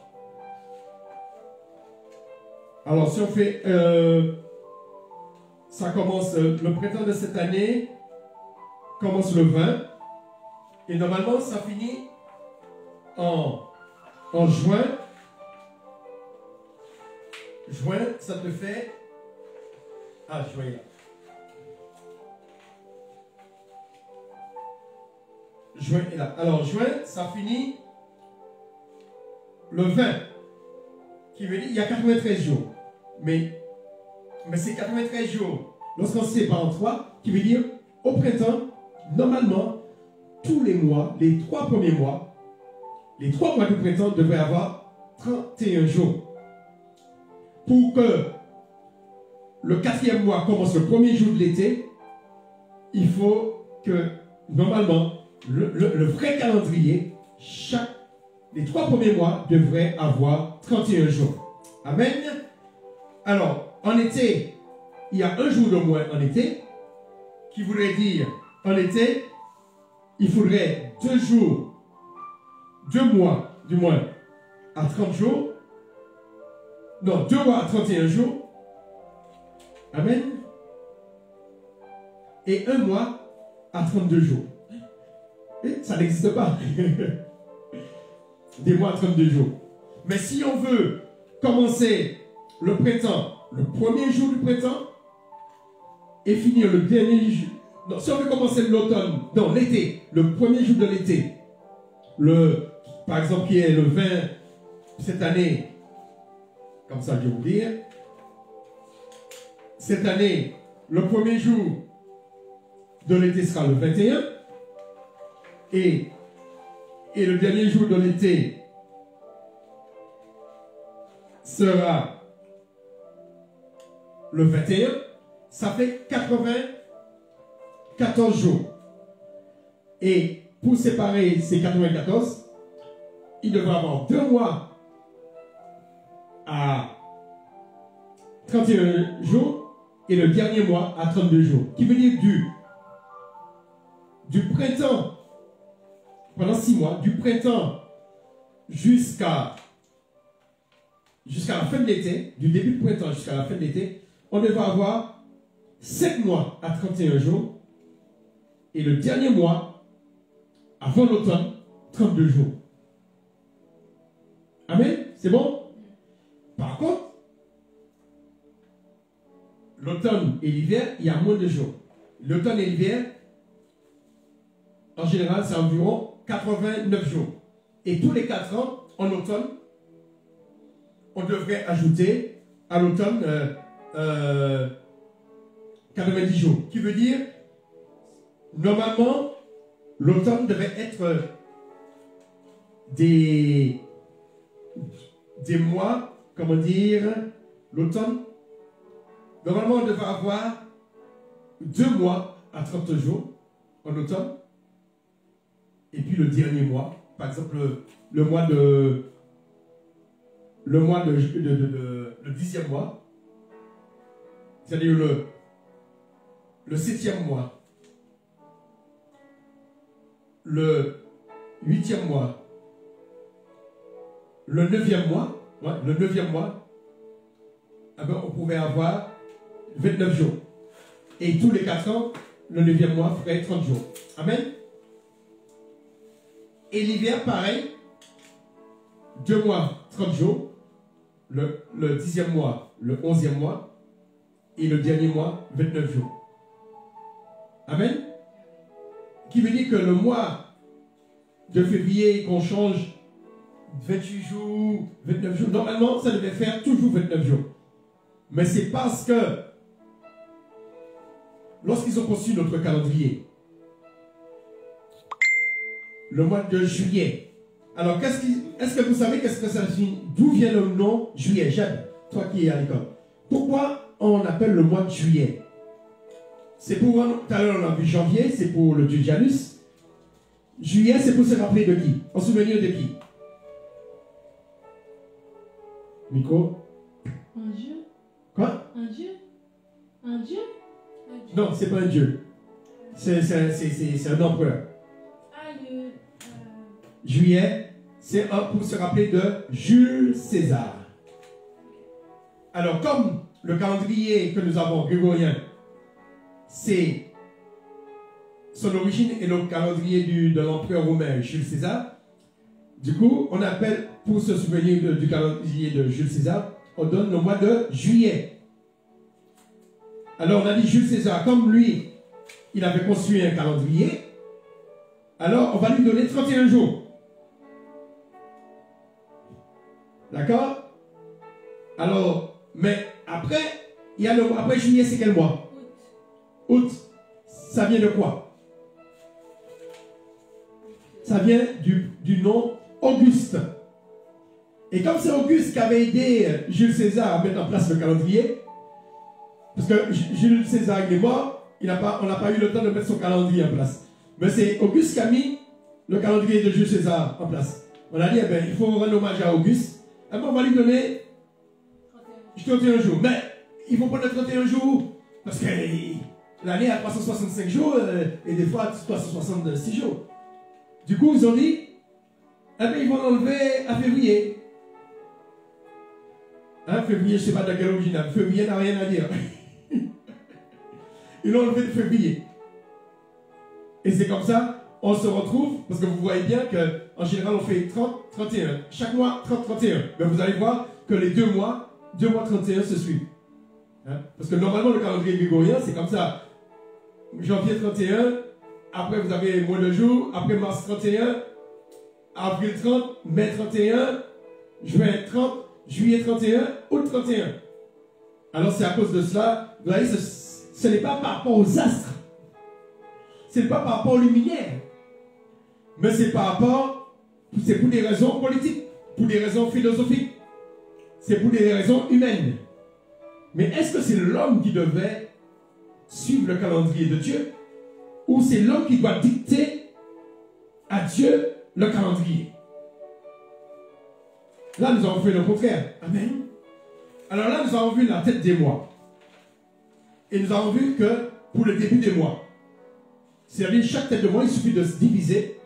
alors si on fait, ça commence, le printemps de cette année commence le 20, et normalement ça finit en juin. Juin, ça te fait, juin là. Juin est là. Alors, juin, ça finit le 20, qui veut dire qu'il y a 93 jours. Mais c'est 93 jours, lorsqu'on se sépare en 3, qui veut dire, au printemps, normalement, tous les mois, les 3 premiers mois, les 3 mois du printemps devraient avoir 31 jours. Pour que le 4e mois commence le premier jour de l'été, il faut que, normalement, le vrai calendrier, les 3 premiers mois devraient avoir 31 jours. Amen. Alors, en été, il y a un jour de moins en été, qui voudrait dire, en été, il faudrait 2 jours, 2 mois, du moins, à 30 jours. Non, 2 mois à 31 jours. Amen. Et 1 mois à 32 jours. Et ça n'existe pas. Des mois à 32 jours. Mais si on veut commencer le printemps, le premier jour du printemps, et finir le dernier jour. Non, si on veut commencer l'automne, non, l'été, le premier jour de l'été, par exemple, qui est le 20 cette année, comme ça je vais vous dire, cette année, le premier jour de l'été sera le 21, et le dernier jour de l'été sera le 21, ça fait 94 jours. Et pour séparer ces 94, il devrait avoir 2 mois à 31 jours et le dernier mois à 32 jours. Qui veut dire du printemps, pendant 6 mois, du printemps jusqu'à la fin de l'été, du début du printemps jusqu'à la fin de l'été, on devrait avoir 7 mois à 31 jours et le dernier mois, avant l'automne, 32 jours. Amen? C'est bon? Par contre, l'automne et l'hiver, il y a moins de jours. L'automne et l'hiver, en général, c'est environ 89 jours. Et tous les 4 ans, en automne, on devrait ajouter à l'automne 90 jours. Qui veut dire, normalement, l'automne devait être des mois, comment dire, l'automne, normalement on devait avoir 2 mois à 30 jours en automne, et puis le dernier mois, par exemple le 10e mois, c'est-à-dire le 7e mois, le 8e mois, le 9e mois, le 9e mois, eh ben, on pouvait avoir 29 jours. Et tous les 4 ans, le 9e mois ferait 30 jours. Amen. Et l'hiver, pareil, 2 mois, 30 jours, le 10e mois, le 11e mois, et le dernier mois, 29 jours. Amen. Qui veut dire que le mois de février, qu'on change 28 jours, 29 jours, normalement, ça devait faire toujours 29 jours. Mais c'est parce que, lorsqu'ils ont conçu notre calendrier, le mois de juillet, alors est-ce que vous savez qu'est-ce que ça signifie? D'où vient le nom juillet? Jade, toi qui es à l'école. Pourquoi on appelle le mois de juillet? C'est pour, tout à l'heure on a vu janvier, c'est pour le dieu Janus. Juillet, c'est pour se rappeler de qui? En souvenir de qui? Micro? Un dieu. Quoi? Un dieu. Un dieu. Non, c'est pas un dieu. C'est un empereur. Ah, Juillet, c'est pour se rappeler de Jules César. Alors, comme le calendrier que nous avons, grégorien, c'est son origine est le calendrier de l'empereur romain Jules César. Du coup, on appelle, pour se souvenir du calendrier de Jules César, on donne le mois de juillet. Alors, on a dit Jules César, comme lui, il avait construit un calendrier, alors on va lui donner 31 jours. D'accord? Alors, mais après, il y a après juillet, c'est quel mois? Août. Ça vient de quoi? Ça vient du nom Auguste. Et comme c'est Auguste qui avait aidé Jules César à mettre en place le calendrier, parce que Jules César il est mort, on n'a pas eu le temps de mettre son calendrier en place. Mais c'est Auguste qui a mis le calendrier de Jules César en place. On a dit, eh bien, il faut rendre hommage à Auguste. Eh bien, on va lui donner 31 jours. Mais il faut prendre 31 jours parce que l'année a 365 jours et des fois 366 jours. Du coup, ils ont dit, eh bien, ils vont l'enlever à février. Hein, février, je ne sais pas de quelle origine. Février n'a rien à dire. Ils l'ont enlevé de février. Et c'est comme ça, on se retrouve, parce que vous voyez bien qu'en général, on fait 30, 31. Chaque mois, 30, 31. Mais vous allez voir que les 2 mois 31 se suivent. Hein? Parce que normalement, le calendrier grégorien, c'est comme ça. Janvier 31, après vous avez moins de jours, après mars 31, avril 30, mai 31, juin 30, juillet 31, août 31. Alors c'est à cause de cela, vous voyez, ce n'est pas par rapport aux astres, ce n'est pas par rapport aux luminaires, mais c'est c'est pour des raisons politiques, pour des raisons philosophiques, c'est pour des raisons humaines. Mais est-ce que c'est l'homme qui devait suivre le calendrier de Dieu, ou c'est l'homme qui doit dicter à Dieu le calendrier? Là, nous avons fait le contraire. Amen. Alors là, nous avons vu la tête des mois. Et nous avons vu que pour le début des mois, c'est-à-dire chaque tête de mois, il suffit de se diviser.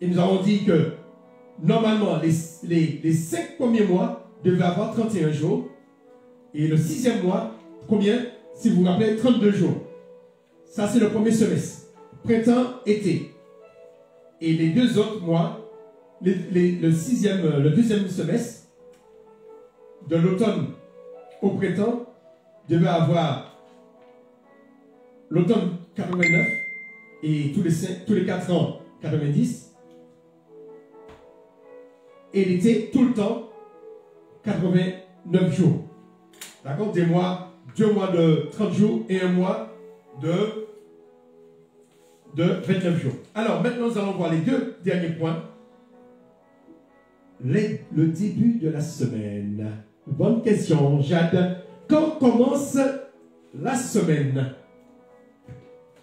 Et nous avons dit que normalement, les 5 premiers mois devaient avoir 31 jours. Et le 6e mois, combien? Si vous vous rappelez, 32 jours. Ça, c'est le premier semestre. Printemps, été. Et les 2 autres mois, le deuxième semestre, de l'automne au printemps, devait avoir l'automne 89 et tous les 4 ans 90. et l'été, tout le temps, 89 jours. D'accord? 2 mois de 30 jours et 1 mois de 29 jours. Alors, maintenant, nous allons voir les 2 derniers points. Le début de la semaine. Bonne question, Jade. Quand commence la semaine?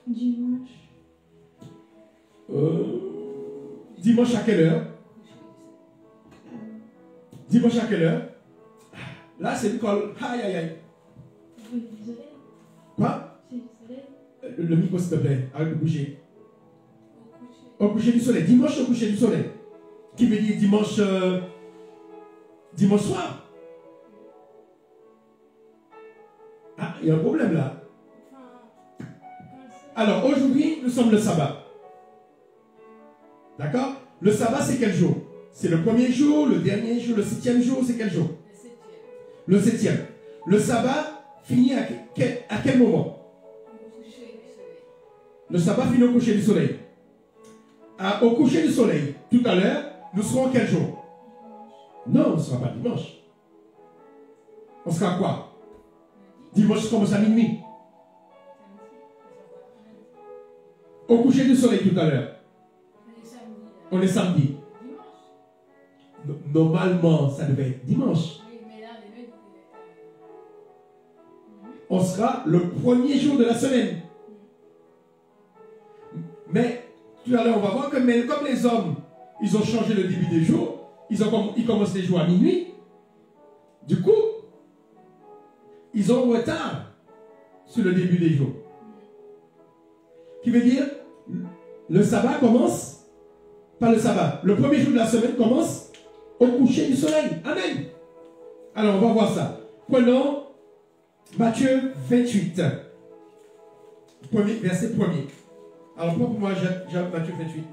Dimanche. Dimanche à quelle heure? Dimanche à quelle heure? Là, c'est une colle. Aïe, aïe, aïe. Quoi? Le micro, s'il te plaît. Arrête de bouger. Au coucher du soleil. Dimanche au coucher du soleil. Qui veut dire dimanche, dimanche soir. Ah, il y a un problème là. Alors, aujourd'hui, nous sommes le sabbat. D'accord? Le sabbat, c'est quel jour? C'est le premier jour, le dernier jour, le 7e jour, c'est quel jour? Le 7e. Le sabbat finit à quel moment? Le sabbat finit au coucher du soleil. Au coucher du soleil, tout à l'heure, nous serons quel jour? Non, on ne sera pas dimanche. On sera quoi? Dimanche commence à minuit. Au coucher du soleil tout à l'heure. On est samedi. Normalement, ça devait être dimanche. On sera le premier jour de la semaine. Mais tout à l'heure, on va voir que comme les hommes, ils ont changé le début des jours, ils commencent les jours à minuit. Du coup, ils ont retard sur le début des jours. Qui veut dire, le sabbat commence, pas le sabbat, le premier jour de la semaine commence au coucher du soleil. Amen. Alors, on va voir ça. Prenons Matthieu 28. Verset 1er. Alors, pour moi, j'ai Matthieu 28.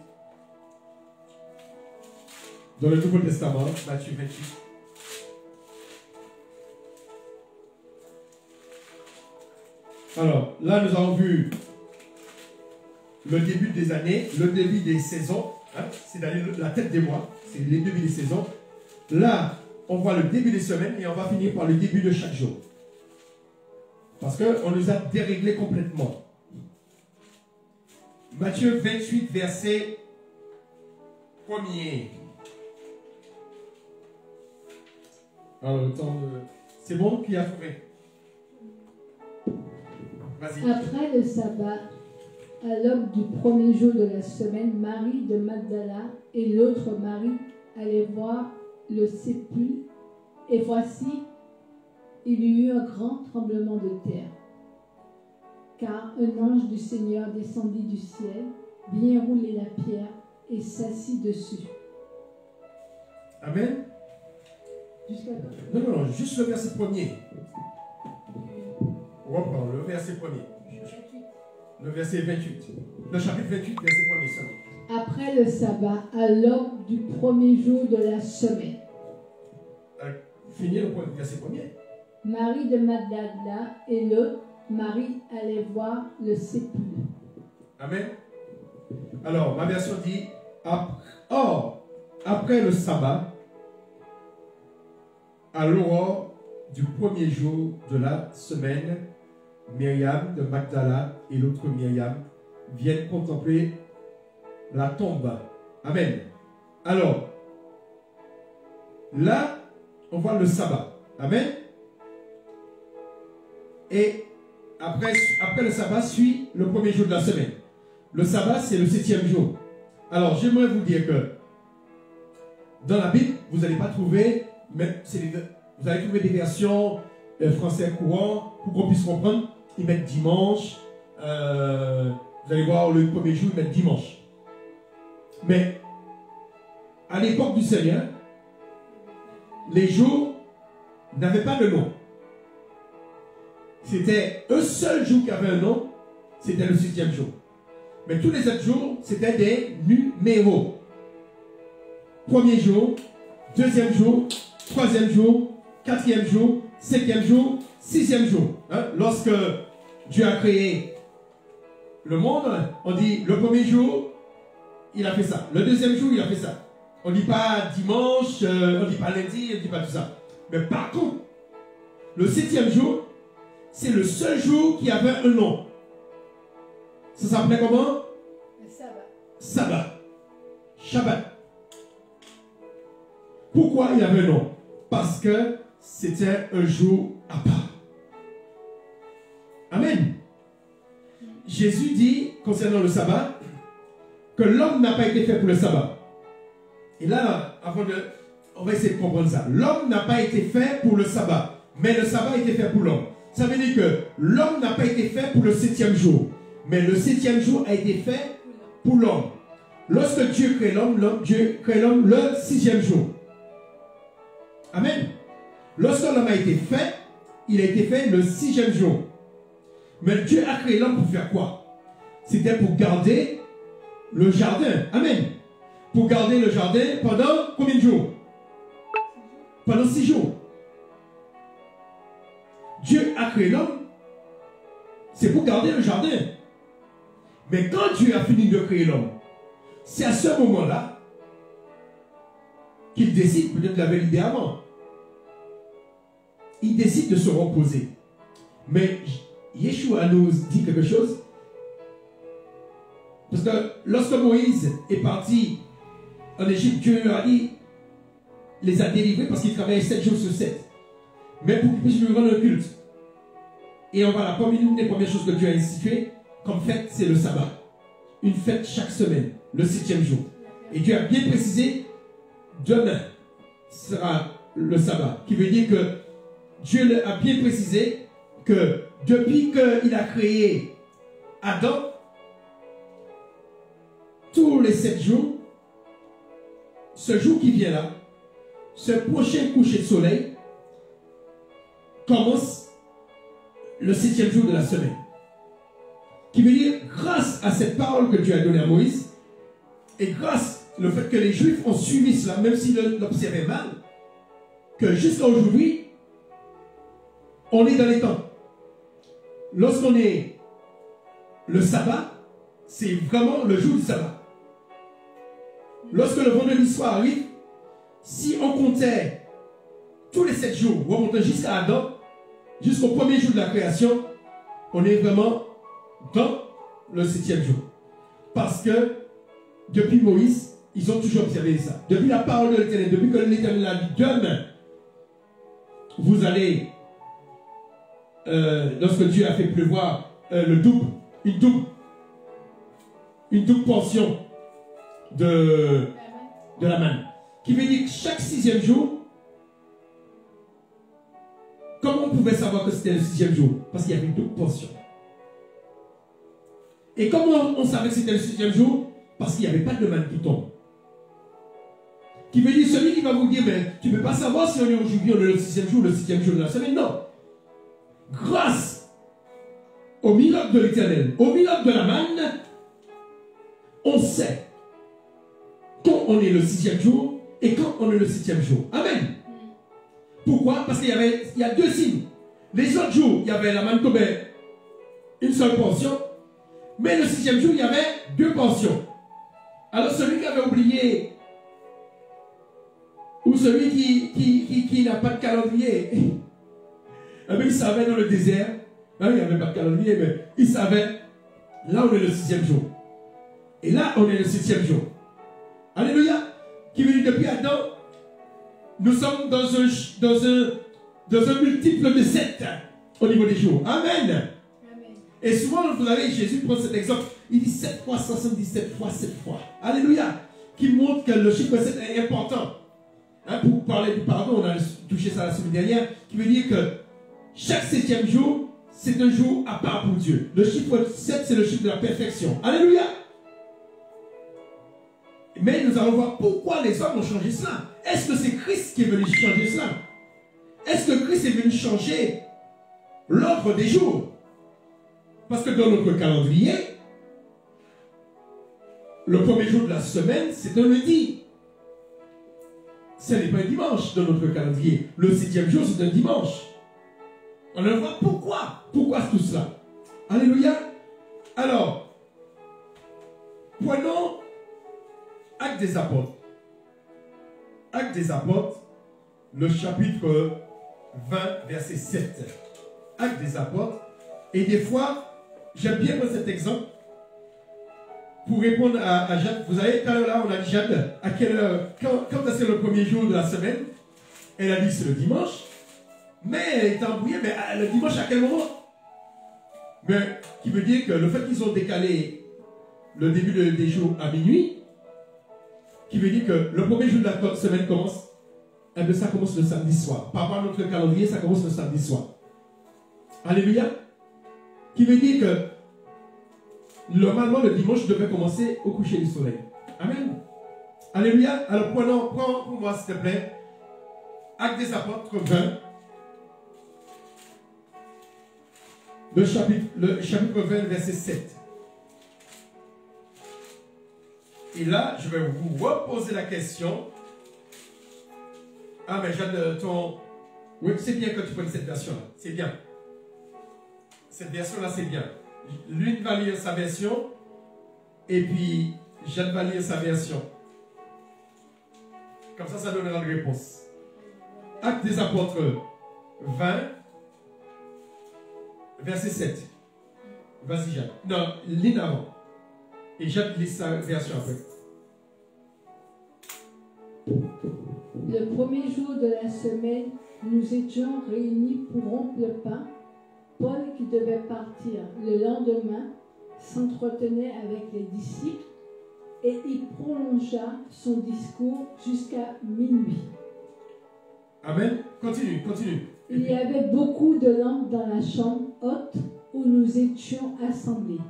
Dans le Nouveau Testament, Matthieu 28. Alors, là, nous avons vu le début des années, le début des saisons. Hein, c'est la tête des mois. C'est les débuts des saisons. Là, on voit le début des semaines et on va finir par le début de chaque jour. Parce qu'on nous a déréglés complètement. Matthieu 28, verset 1er. Alors, le temps de... C'est bon qui a trouvé? Vas-y. Après le sabbat, à l'aube du premier jour de la semaine, Marie de Magdala et l'autre Marie allaient voir le sépulcre. Et voici, il y eut un grand tremblement de terre. Car un ange du Seigneur descendit du ciel, vient rouler la pierre et s'assit dessus. Amen. Jusqu'à quand? Non, juste le verset 1er. On reprend le verset 1er. Le verset 28. Le chapitre 28, verset 1er seulement. Après le sabbat, à l'aube du premier jour de la semaine. Finir le verset 1er. Marie de Magdala et l'autre Marie allaient voir le sépulcre. Amen. Alors, ma version dit, après le sabbat, à l'aurore du premier jour de la semaine, Myriam de Magdala et l'autre Myriam viennent contempler la tombe. Amen. Alors, là, on voit le sabbat. Amen. Et après le sabbat suit le premier jour de la semaine. Le sabbat, c'est le 7e jour. Alors, j'aimerais vous dire que dans la Bible, vous n'allez pas trouver, vous allez trouver des versions français courant pour qu'on puisse comprendre. Ils mettent dimanche. Vous allez voir, le premier jour, ils mettent dimanche. Mais à l'époque du Seigneur, les jours n'avaient pas de nom. C'était un seul jour qui avait un nom, c'était le 6e jour. Mais tous les autres jours, c'était des numéros. Premier jour, deuxième jour, troisième jour, quatrième jour, 5e jour, 6e jour. Hein? Lorsque Dieu a créé le monde, on dit le premier jour, il a fait ça. Le deuxième jour, il a fait ça. On ne dit pas dimanche, on ne dit pas lundi, on ne dit pas tout ça. Mais par contre, le 7e jour, c'est le seul jour qui avait un nom. Ça s'appelait comment? Le sabbat. Sabbat. Shabbat. Pourquoi il avait un nom? Parce que c'était un jour à part. Amen. Jésus dit, concernant le sabbat, que l'homme n'a pas été fait pour le sabbat. Et là, on va essayer de comprendre ça. L'homme n'a pas été fait pour le sabbat, mais le sabbat a été fait pour l'homme. Ça veut dire que l'homme n'a pas été fait pour le 7e jour, mais le 7e jour a été fait pour l'homme. Lorsque Dieu crée l'homme, Dieu crée l'homme le 6e jour. Amen. Lorsque l'homme a été fait, il a été fait le 6e jour. Mais Dieu a créé l'homme pour faire quoi? C'était pour garder le jardin. Amen. Pour garder le jardin pendant combien de jours? Pendant 6 jours. Dieu a créé l'homme, c'est pour garder le jardin. Mais quand Dieu a fini de créer l'homme, c'est à ce moment-là qu'il décide, peut-être qu'il avait l'idée avant, il décide de se reposer. Mais Yeshua nous dit quelque chose. Parce que lorsque Moïse est parti en Égypte, Dieu les a délivrés parce qu'ils travaillaient 7 jours sur 7. Mais pour qu'ils puissent lui rendre un culte. Et on va la une des premières choses que Dieu a instituées comme fête, c'est le sabbat. Une fête chaque semaine, le 7e jour. Et Dieu a bien précisé, demain sera le sabbat. Qui veut dire que Dieu a bien précisé que depuis qu'il a créé Adam, tous les 7 jours, ce jour qui vient là, ce prochain coucher de soleil, commence le 7e jour de la semaine. Qui veut dire, grâce à cette parole que Dieu a donnée à Moïse, et grâce au fait que les Juifs ont suivi cela, même s'ils l'observaient mal, que jusqu'à aujourd'hui, on est dans les temps. Lorsqu'on est le sabbat, c'est vraiment le jour du sabbat. Lorsque le vendredi soir arrive, si on comptait tous les 7 jours, on remontait jusqu'à Adam, jusqu'au premier jour de la création, on est vraiment dans le 7e jour. Parce que depuis Moïse, ils ont toujours observé ça. Depuis la parole de l'Éternel, depuis que l'Éternel a dit demain, vous allez, lorsque Dieu a fait pleuvoir une double portion de la manne, qui veut dire que chaque 6e jour, comment on pouvait savoir que c'était le 6e jour? Parce qu'il y avait une double portion. Et comment on savait que c'était le 6e jour? Parce qu'il n'y avait pas de manne qui tombe. Qui veut dire, celui qui va vous dire, mais tu ne peux pas savoir si on est aujourd'hui, on est le 6e jour, le 7e jour de la semaine. Non. Grâce au miracle de l'Éternel, au miracle de la manne, on sait quand on est le 6e jour et quand on est le 7e jour. Amen. Pourquoi? Parce qu'il y a 2 signes. Les autres jours, il y avait la manne tombée, une seule portion. Mais le 6e jour, il y avait 2 portions. Alors celui qui avait oublié, ou celui qui n'a pas de calendrier, il savait dans le désert, il n'y avait pas de calendrier, mais il savait, là on est le 6e jour. Et là on est le 7e jour. Alléluia. Qui veut dire depuis Adam, nous sommes dans un multiple de 7 au niveau des jours. Amen. Et souvent, vous avez, Jésus prend cet exemple, il dit 7 fois 77 fois 7 fois. Alléluia. Qui montre que le chiffre 7 est important. Hein, pour parler du pardon, on a touché ça la semaine dernière, qui veut dire que chaque 7e jour, c'est un jour à part pour Dieu. Le chiffre 7, c'est le chiffre de la perfection. Alléluia. Mais nous allons voir pourquoi les hommes ont changé cela. Est-ce que c'est Christ qui est venu changer cela? Est-ce que Christ est venu changer l'ordre des jours? Parce que dans notre calendrier, le premier jour de la semaine, c'est un lundi. Ce n'est pas un dimanche dans notre calendrier. Le 7e jour, c'est un dimanche. On va voir pourquoi. Pourquoi tout cela? Alléluia. Alors, prenons Actes des Apôtres. Actes des apôtres, le chapitre 20, verset 7. Actes des apôtres. Et des fois, j'aime bien prendre cet exemple pour répondre à Jeanne. Vous savez, tout à l'heure, là, on a dit Jeanne, à quelle heure, quand c'est le premier jour de la semaine, elle a dit c'est le dimanche, mais elle est embrouillée, mais le dimanche à quel moment? Mais qui veut dire que le fait qu'ils ont décalé le début des jours à minuit, qui veut dire que le premier jour de la semaine commence, eh bien ça commence le samedi soir. Par rapport à notre calendrier, ça commence le samedi soir. Alléluia. Qui veut dire que normalement le dimanche devait commencer au coucher du soleil. Amen. Alléluia. Alors prends pour moi s'il te plaît. Actes des apôtres 20. Le chapitre 20, verset 7. Et là, je vais vous reposer la question. Ah, mais Jeanne, oui, c'est bien que tu prennes cette version-là. C'est bien. Cette version-là, c'est bien. L'une va lire sa version, et puis Jeanne va lire sa version. Comme ça donnera une réponse. Actes des apôtres 20, verset 7. Vas-y, Jeanne. Non, lis avant. Et Jeanne lit sa version après. Le premier jour de la semaine, nous étions réunis pour rompre le pain. Paul, qui devait partir le lendemain, s'entretenait avec les disciples et il prolongea son discours jusqu'à minuit. Amen. Continue. Il y avait beaucoup de lampes dans la chambre haute où nous étions assemblés.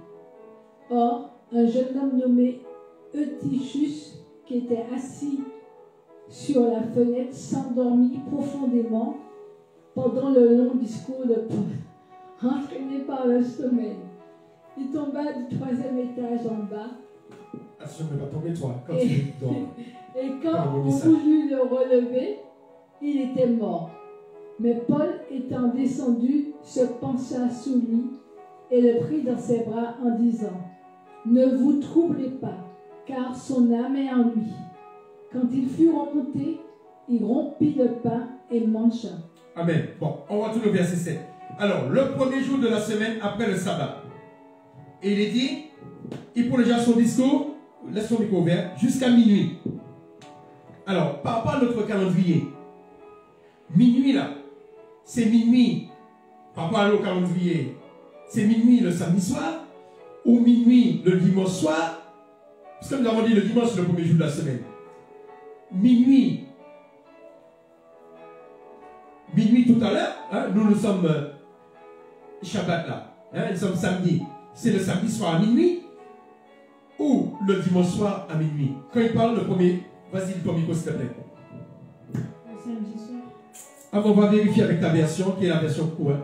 Or, un jeune homme nommé Eutychus, qui était assis sur la fenêtre, s'endormit profondément pendant le long discours de Paul. Entraîné par le sommeil, il tomba du 3e étage en bas. Attention, ne pas tomber toi. Continue. Et quand on voulut le relever, il était mort. Mais Paul, étant descendu, se pencha sous lui et le prit dans ses bras en disant: Ne vous troublez pas, car son âme est en lui. Quand il fut remonté, il rompit le pain et mangea. Amen. Bon, on va tout le verset 7. Alors, le premier jour de la semaine après le sabbat. Et il est dit, il prolongea son discours, laisse son micro ouvert, jusqu'à minuit. Alors, par rapport à notre calendrier, minuit là, c'est minuit, par rapport à notre calendrier, c'est minuit le samedi soir, ou minuit le dimanche soir, parce que nous avons dit le dimanche c'est le premier jour de la semaine. Minuit tout à l'heure, hein, nous sommes Shabbat là, hein, nous sommes samedi. C'est le samedi soir à minuit ou le dimanche soir à minuit. Quand il parle le premier, vas-y le premier s'il te plaît. Le samedi soir. Ah, on va vérifier avec ta version, qui est la version quoi.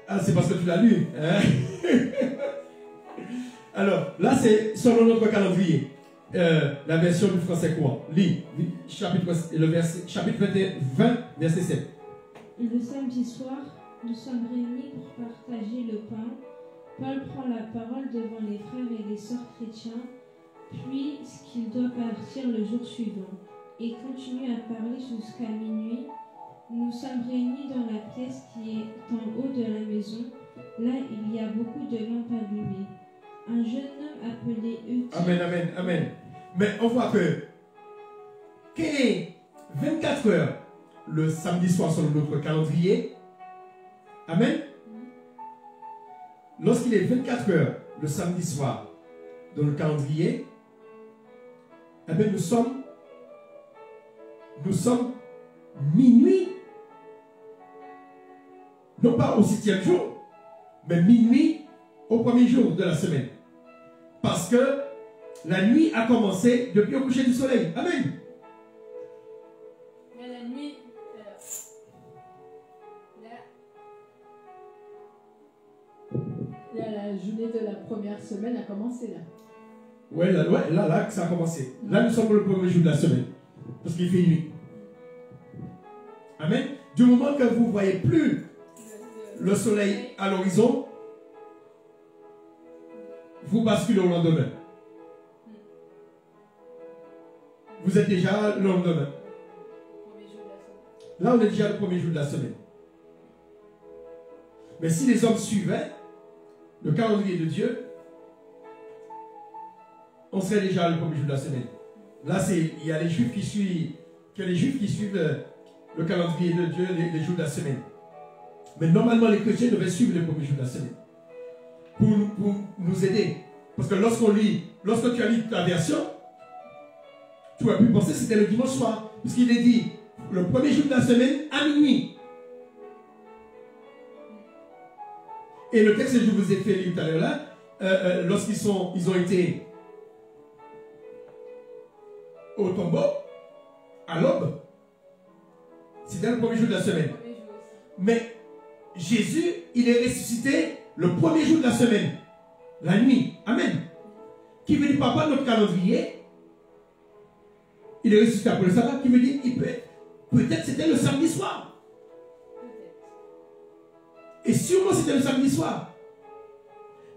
Ah, c'est parce que tu l'as lu. Hein? Alors, là c'est selon notre calendrier. La version du français courant. Lis, chapitre 20, verset 7. Le samedi soir, nous sommes réunis pour partager le pain. Paul prend la parole devant les frères et les sœurs chrétiens, puis qu'il doit partir le jour suivant, et continue à parler jusqu'à minuit. Nous sommes réunis dans la pièce qui est en haut de la maison. Là, il y a beaucoup de lampes allumées. Un jeune homme appelé Eutychus. Amen. Mais on voit que qu'il est 24 heures le samedi soir selon notre calendrier. Amen. Lorsqu'il est 24 heures le samedi soir dans le calendrier, eh bien nous sommes minuit. Non pas au 7e jour, mais minuit au premier jour de la semaine. Parce que la nuit a commencé depuis le coucher du soleil. Amen. Mais la nuit, la journée de la première semaine a commencé là. Ouais, là, ça a commencé. Là, nous sommes le premier jour de la semaine. Parce qu'il fait nuit. Amen. Du moment que vous ne voyez plus le soleil à l'horizon, vous basculez au lendemain. Vous êtes déjà le lendemain. Là, on est déjà le premier jour de la semaine. Mais si les hommes suivaient le calendrier de Dieu, on serait déjà le premier jour de la semaine. Là, il y a les Juifs qui suivent le calendrier de Dieu les jours de la semaine. Mais normalement, les chrétiens devaient suivre les premiers jours de la semaine pour nous aider. Parce que lorsque tu as lu ta version, tu as pu penser que c'était le dimanche soir. Puisqu'il est dit le premier jour de la semaine à minuit. Et le texte que je vous ai fait lire tout à l'heure là, lorsqu'ils ont été au tombeau, à l'aube, c'était le premier jour de la semaine. Mais Jésus, il est ressuscité le premier jour de la semaine, la nuit. Amen. Qui veut dire, papa, notre calendrier, il est ressuscité après le sabbat, qui veut dire, peut-être c'était le samedi soir. Et sûrement c'était le samedi soir.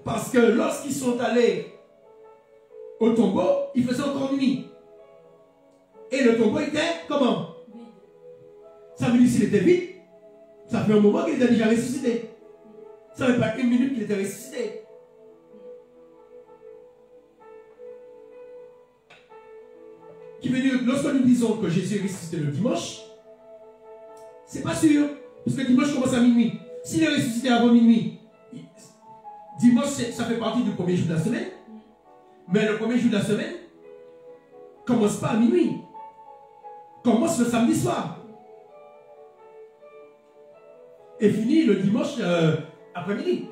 Parce que lorsqu'ils sont allés au tombeau, il faisait encore nuit. Et le tombeau était comment? Ça veut dire s'il était vide, ça fait un moment qu'il était déjà ressuscité. Ça ne fait pas une minute qu'il était ressuscité. Qui veut dire, lorsque nous disons que Jésus est ressuscité le dimanche, c'est pas sûr. Parce que dimanche commence à minuit. S'il est ressuscité avant minuit, dimanche, ça fait partie du premier jour de la semaine. Mais le premier jour de la semaine commence pas à minuit. Commence le samedi soir. Et finit le dimanche après-midi.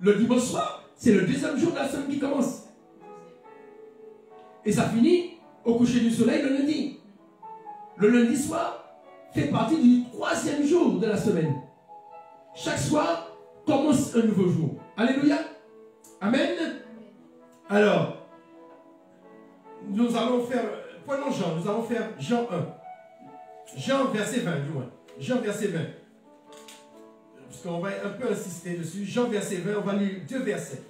Le dimanche soir, c'est le deuxième jour de la semaine qui commence. Et ça finit au coucher du soleil le lundi. Le lundi soir fait partie du troisième jour de la semaine. Chaque soir commence un nouveau jour. Alléluia. Amen. Alors, nous allons faire, prenons Jean, nous allons faire Jean 1. Jean verset 20 du moins. Jean verset 20. Parce qu'on va un peu insister dessus. Jean verset 20, on va lire 2 versets.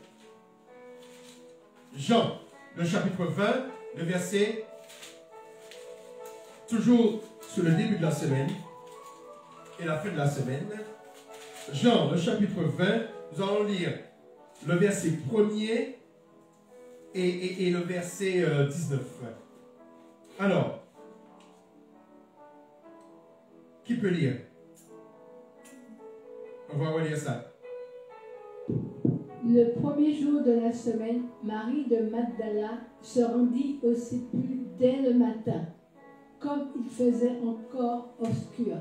Jean, le chapitre 20, le verset, toujours sur le début de la semaine et la fin de la semaine. Jean, le chapitre 20, nous allons lire le verset 1er et le verset 19. Alors, qui peut lire? On va relire ça. Le premier jour de la semaine, Marie de Magdala se rendit au sépulcre dès le matin, comme il faisait encore obscur.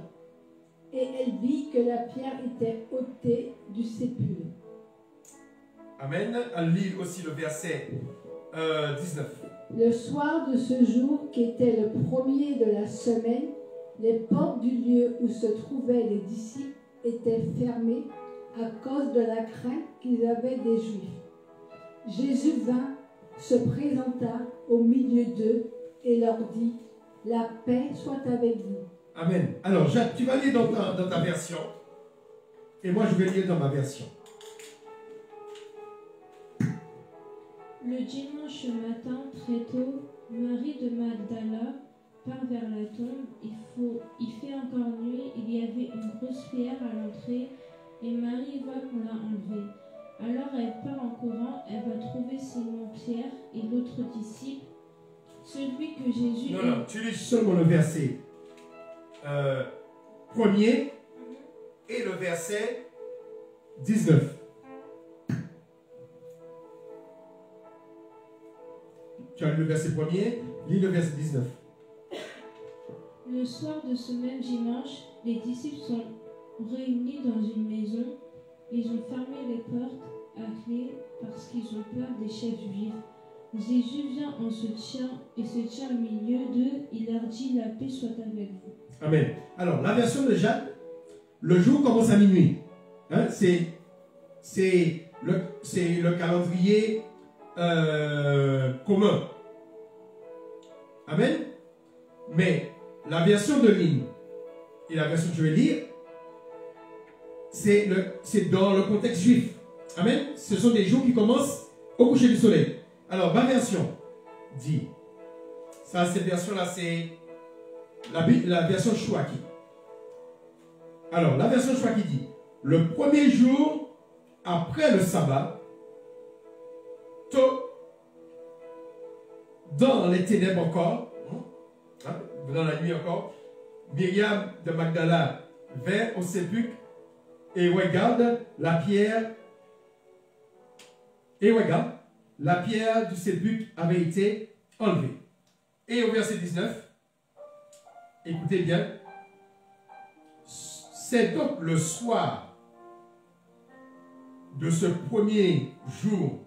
Et elle vit que la pierre était ôtée du sépulcre. Amen. Elle lit aussi le verset 19. Le soir de ce jour, qui était le premier de la semaine, les portes du lieu où se trouvaient les disciples étaient fermées à cause de la crainte qu'ils avaient des Juifs. Jésus vint, se présenta au milieu d'eux et leur dit, « La paix soit avec vous. » Amen. Alors, Jacques, tu vas lire dans ta version et moi je vais lire dans ma version. Le dimanche matin, très tôt, Marie de Magdala part vers la tombe. Il fait encore nuit, il y avait une grosse pierre à l'entrée et Marie voit qu'on l'a enlevée. Alors elle part en courant, elle va trouver Simon-Pierre et l'autre disciple, celui que Jésus... Non, tu lis seulement le verset 1er et le verset 19. Tu as lu le verset 1er, lis le verset 19. Le soir de ce même dimanche, les disciples sont réunis dans une maison. Ils ont fermé les portes à clé parce qu'ils ont peur des chefs juifs. Jésus vient et se tient au milieu d'eux. Il leur dit, la paix soit avec vous. Amen. Alors, la version de Jacques, le jour commence à minuit. Hein, c'est le calendrier commun. Amen. Mais la version de ligne et la version que je vais lire, c'est dans le contexte juif. Amen. Ce sont des jours qui commencent au coucher du soleil. Alors, ma version dit, ça, cette version-là, c'est la version Chouaki. Alors, la version Chouaki dit, le premier jour après le sabbat, tôt, dans les ténèbres encore, dans la nuit encore, Myriam de Magdala vint au sépulcre et regarde la pierre. Et regarde, la pierre du sépulcre avait été enlevée. Et au verset 19, écoutez bien, c'est donc le soir de ce premier jour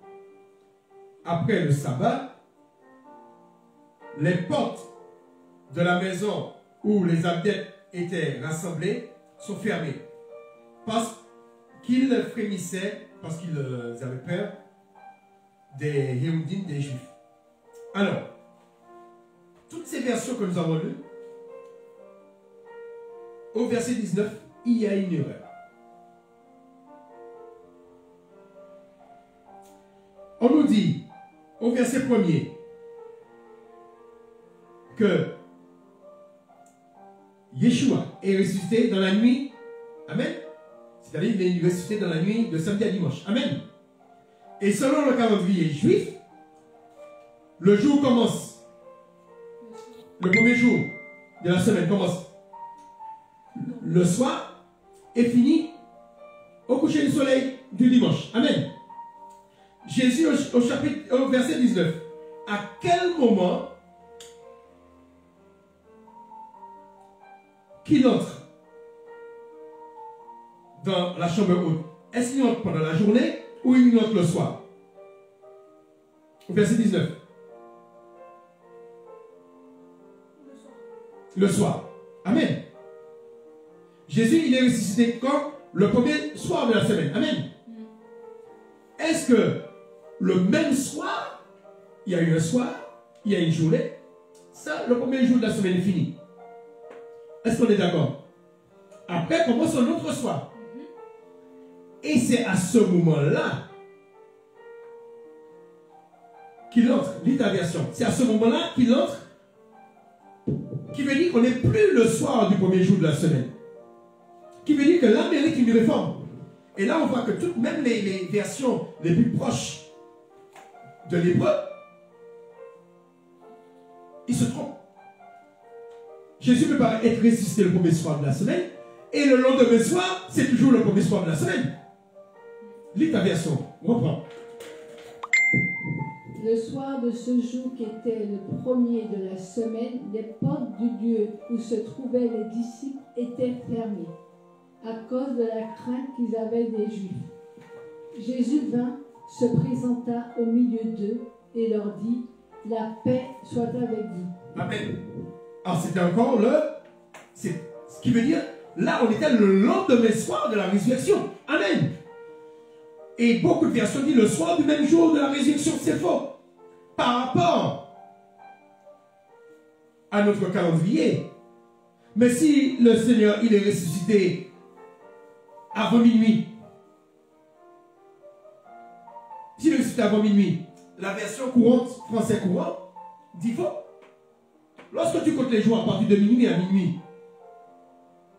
après le sabbat, les portes de la maison où les abdètes étaient rassemblés sont fermées parce qu'ils frémissaient, parce qu'ils avaient peur des Yéhoudim, des Juifs. Alors, toutes ces versions que nous avons lues, au verset 19, il y a une erreur. On nous dit, au verset 1er, que Yeshua est ressuscité dans la nuit. Amen. C'est-à-dire qu'il est ressuscité dans la nuit de samedi à dimanche. Amen. Et selon le calendrier juif, le jour commence. Le premier jour de la semaine commence le soir et finit au coucher du soleil du dimanche. Amen. Jésus au verset 19. À quel moment qu'il entre dans la chambre haute? Est-ce qu'il entre pendant la journée ou il entre le soir? Au verset 19. Le soir. Amen. Jésus, il est ressuscité quand? Le premier soir de la semaine. Amen. Est-ce que le même soir, il y a eu un soir, il y a une journée, ça, le premier jour de la semaine est fini? Est-ce qu'on est d'accord? Après commence un autre soir. Et c'est à ce moment-là qu'il entre, lis ta version, c'est à ce moment-là qu'il entre, qui veut dire qu'on n'est plus le soir du premier jour de la semaine. Qui veut dire que là mérite une réforme. Et là on voit que toutes, même les versions les plus proches de l'hébreu, ils se trompent. Jésus peut pas être ressuscité le premier soir de la semaine, et le lendemain soir, c'est toujours le premier soir de la semaine. Lis ta version, reprends. Le soir de ce jour qui était le premier de la semaine, les portes du lieu où se trouvaient les disciples étaient fermées, à cause de la crainte qu'ils avaient des Juifs. Jésus vint, se présenta au milieu d'eux et leur dit, la paix soit avec vous. Amen. Alors c'était encore ce qui veut dire, là on était le lendemain soir de la résurrection. Amen. Et beaucoup de versions disent le soir du même jour de la résurrection, c'est faux. Par rapport à notre calendrier. Mais si le Seigneur, il est ressuscité avant minuit, s'il est ressuscité avant minuit, la version courante, français courant, dit faux. Lorsque tu comptes les jours à partir de minuit à minuit,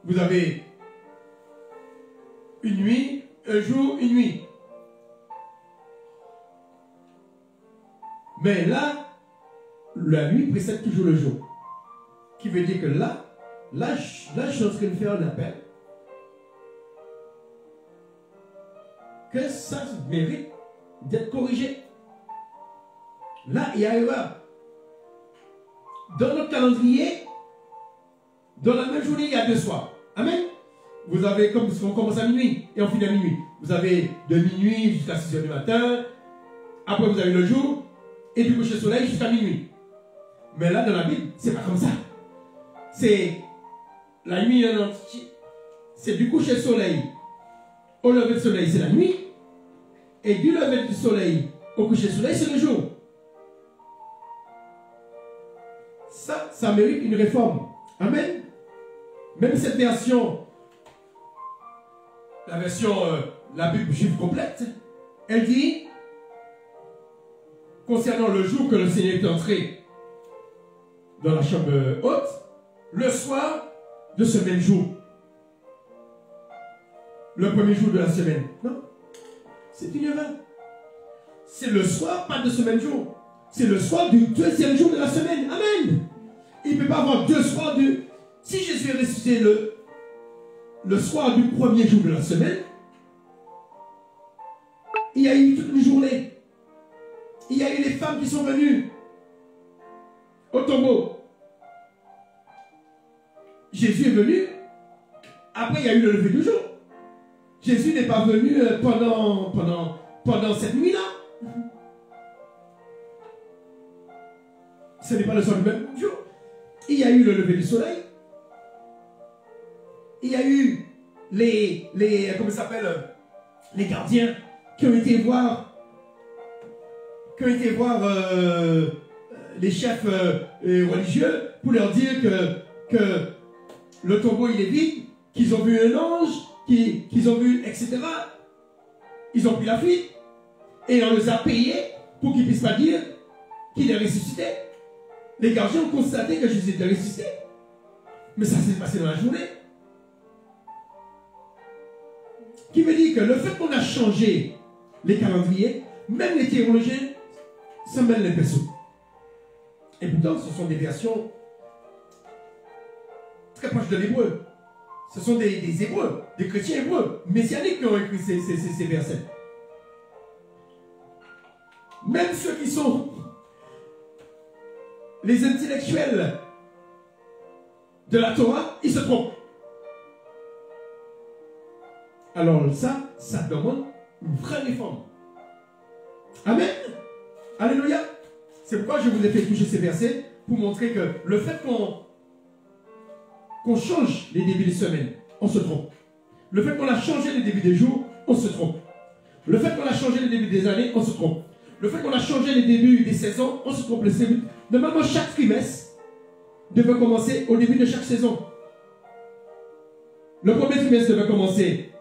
vous avez une nuit, un jour, une nuit. Mais là, la nuit précède toujours le jour. Qui veut dire que là, je suis en train de faire un appel. Que ça mérite d'être corrigé. Là, il y a erreur. Dans notre calendrier, dans la même journée, il y a 2 soirs. Amen. Vous avez, comme on commence à minuit et on finit à minuit. Vous avez de minuit jusqu'à 6 h du matin. Après, vous avez le jour. Et du coucher du soleil jusqu'à minuit. Mais là, dans la Bible, c'est pas comme ça. C'est la nuit, c'est du coucher du soleil au lever du soleil, c'est la nuit. Et du lever du soleil au coucher du soleil, c'est le jour. Ça mérite une réforme. Amen. Même cette version, la Bible juive complète, elle dit, concernant le jour que le Seigneur est entré dans la chambre haute, le soir de ce même jour. Le premier jour de la semaine. Non. C'est une erreur. C'est le soir, pas de ce même jour. C'est le soir du deuxième jour de la semaine. Amen. Il ne peut pas avoir deux soirs de... Si Jésus est ressuscité le soir du premier jour de la semaine, il y a eu toute une journée. Il y a eu les femmes qui sont venues au tombeau. Jésus est venu. Après, il y a eu le lever du jour. Jésus n'est pas venu pendant cette nuit-là. Ce n'est pas le soir du même jour. Il y a eu le lever du soleil. Il y a eu comment ça s'appelle, les gardiens qui ont été voir les chefs religieux pour leur dire que le tombeau il est vide, qu'ils ont vu un ange, qu'ils ont vu, etc. Ils ont pris la fuite et on les a payés pour qu'ils ne puissent pas dire qu'il est ressuscité. Les gardiens ont constaté que Jésus était ressuscité. Mais ça s'est passé dans la journée. Qui veut dire que le fait qu'on a changé les calendriers, même les théologiens s'en mêlent les pinceaux. Et pourtant, ce sont des versions très proches de l'hébreu. Ce sont des hébreux, des chrétiens hébreux, messianiques qui ont écrit ces versets. Même ceux qui sont les intellectuels de la Torah, ils se trompent. Alors ça demande une vraie réforme. Amen. Alléluia. C'est pourquoi je vous ai fait toucher ces versets pour montrer que le fait qu'on change les débuts des semaines, on se trompe. Le fait qu'on a changé les débuts des jours, on se trompe. Le fait qu'on a changé les débuts des années, on se trompe. Le fait qu'on a changé les débuts des saisons, on se trompe. Normalement, chaque trimestre devait commencer au début de chaque saison. Le premier trimestre devait commencer.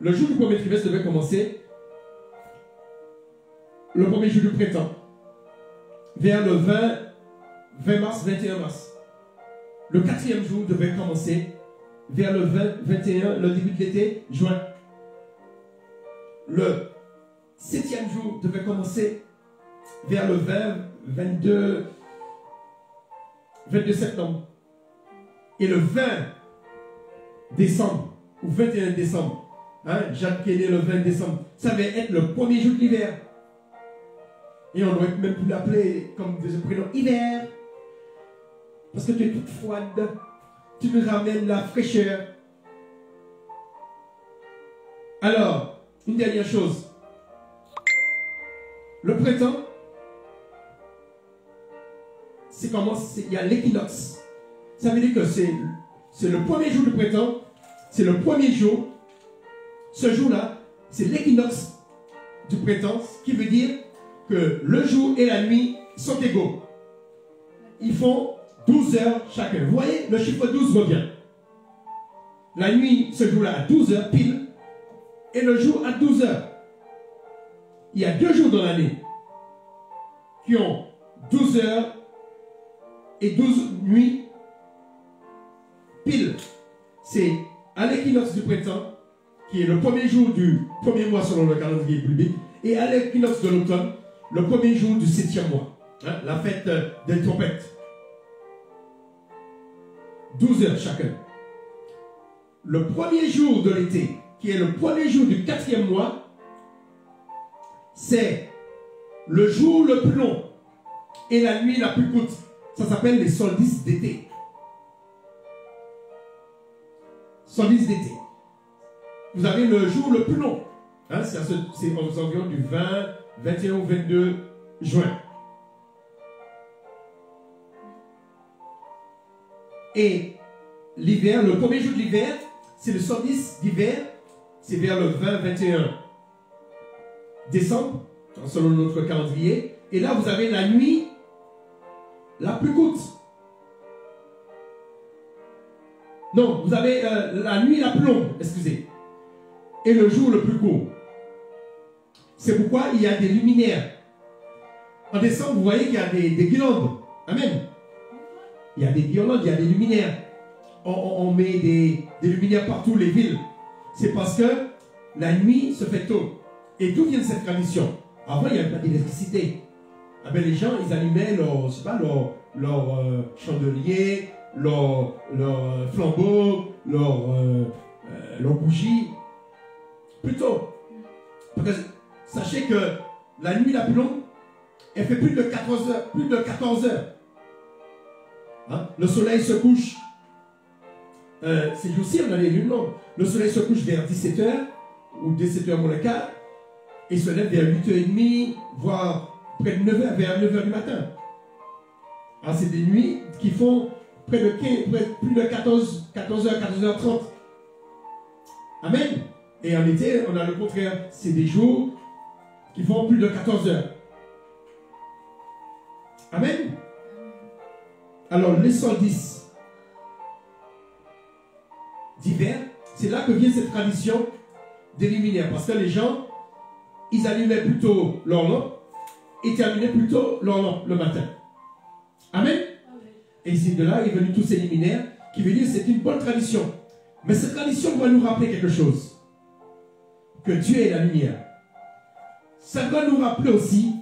Le jour du premier trimestre devait commencer le premier jour du printemps, vers le 20 mars, 21 mars. Le quatrième jour devait commencer vers le 21, le début de l'été, juin. Le septième jour devait commencer vers le 22 septembre. Et le 20 décembre, ou 21 décembre, Jacques qui est né le 20 décembre, ça va être le premier jour de l'hiver. Et on aurait même pu l'appeler comme de ce prénom hiver. Parce que tu es toute froide. Tu me ramènes la fraîcheur. Alors, une dernière chose. Le printemps, c'est comment il y a l'équinoxe. Ça veut dire que c'est le premier jour du printemps. C'est le premier jour. Ce jour-là, c'est l'équinoxe du printemps, ce qui veut dire que le jour et la nuit sont égaux. Ils font 12 heures chacun. Vous voyez, le chiffre 12 revient. La nuit, ce jour-là, à 12 heures pile, et le jour à 12 heures. Il y a 2 jours dans l'année qui ont 12 heures et 12 nuits pile. C'est à l'équinoxe du printemps, qui est le premier jour du premier mois selon le calendrier biblique, et à l'équinoxe de l'automne, le premier jour du 7e mois, la fête des trompettes. 12 heures chacun. Le premier jour de l'été, qui est le premier jour du 4e mois, c'est le jour le plus long et la nuit la plus courte. Ça s'appelle les solstices d'été. Solstice d'été. Vous avez le jour le plus long. C'est aux environs du 20, 21 ou 22 juin. Et l'hiver, le premier jour de l'hiver, c'est le solstice d'hiver. C'est vers le 20-21 décembre, selon notre calendrier. Et là, vous avez la nuit la plus courte. Non, vous avez la nuit la plus longue, excusez. Et le jour le plus court. C'est pourquoi il y a des luminaires. En décembre, vous voyez qu'il y a des guirlandes. Amen. il y a des guirlandes, il y a des luminaires. On met des luminaires partout, les villes. C'est parce que la nuit se fait tôt. Et d'où vient cette tradition? Avant, il n'y avait pas d'électricité. Ah ben, les gens, ils allumaient leur chandelier, leur flambeau, leur bougie. Plutôt. Parce que sachez que la nuit la plus longue, elle fait plus de 14 heures. Plus de 14 heures. Hein? Le soleil se couche. Ces jours-ci, on a les lunes longues. Le soleil se couche vers 17h ou 17h moins le quart et se lève vers 8h30, voire près de 9h, vers 9h du matin. Alors, c'est des nuits qui font près de 15, plus de 14h, 14h30. Amen. Et en été, on a le contraire. C'est des jours qui font plus de 14 heures. Amen. Alors, les solstices d'hiver, c'est là que vient cette tradition des luminaires. Parce que les gens, ils allumaient plutôt leur lampe et terminaient plutôt leur lampe le matin. Amen. Et c'est de là est venu tous ces luminaires qui veut dire que c'est une bonne tradition. Mais cette tradition doit nous rappeler quelque chose. Que Dieu est la lumière. Ça doit nous rappeler aussi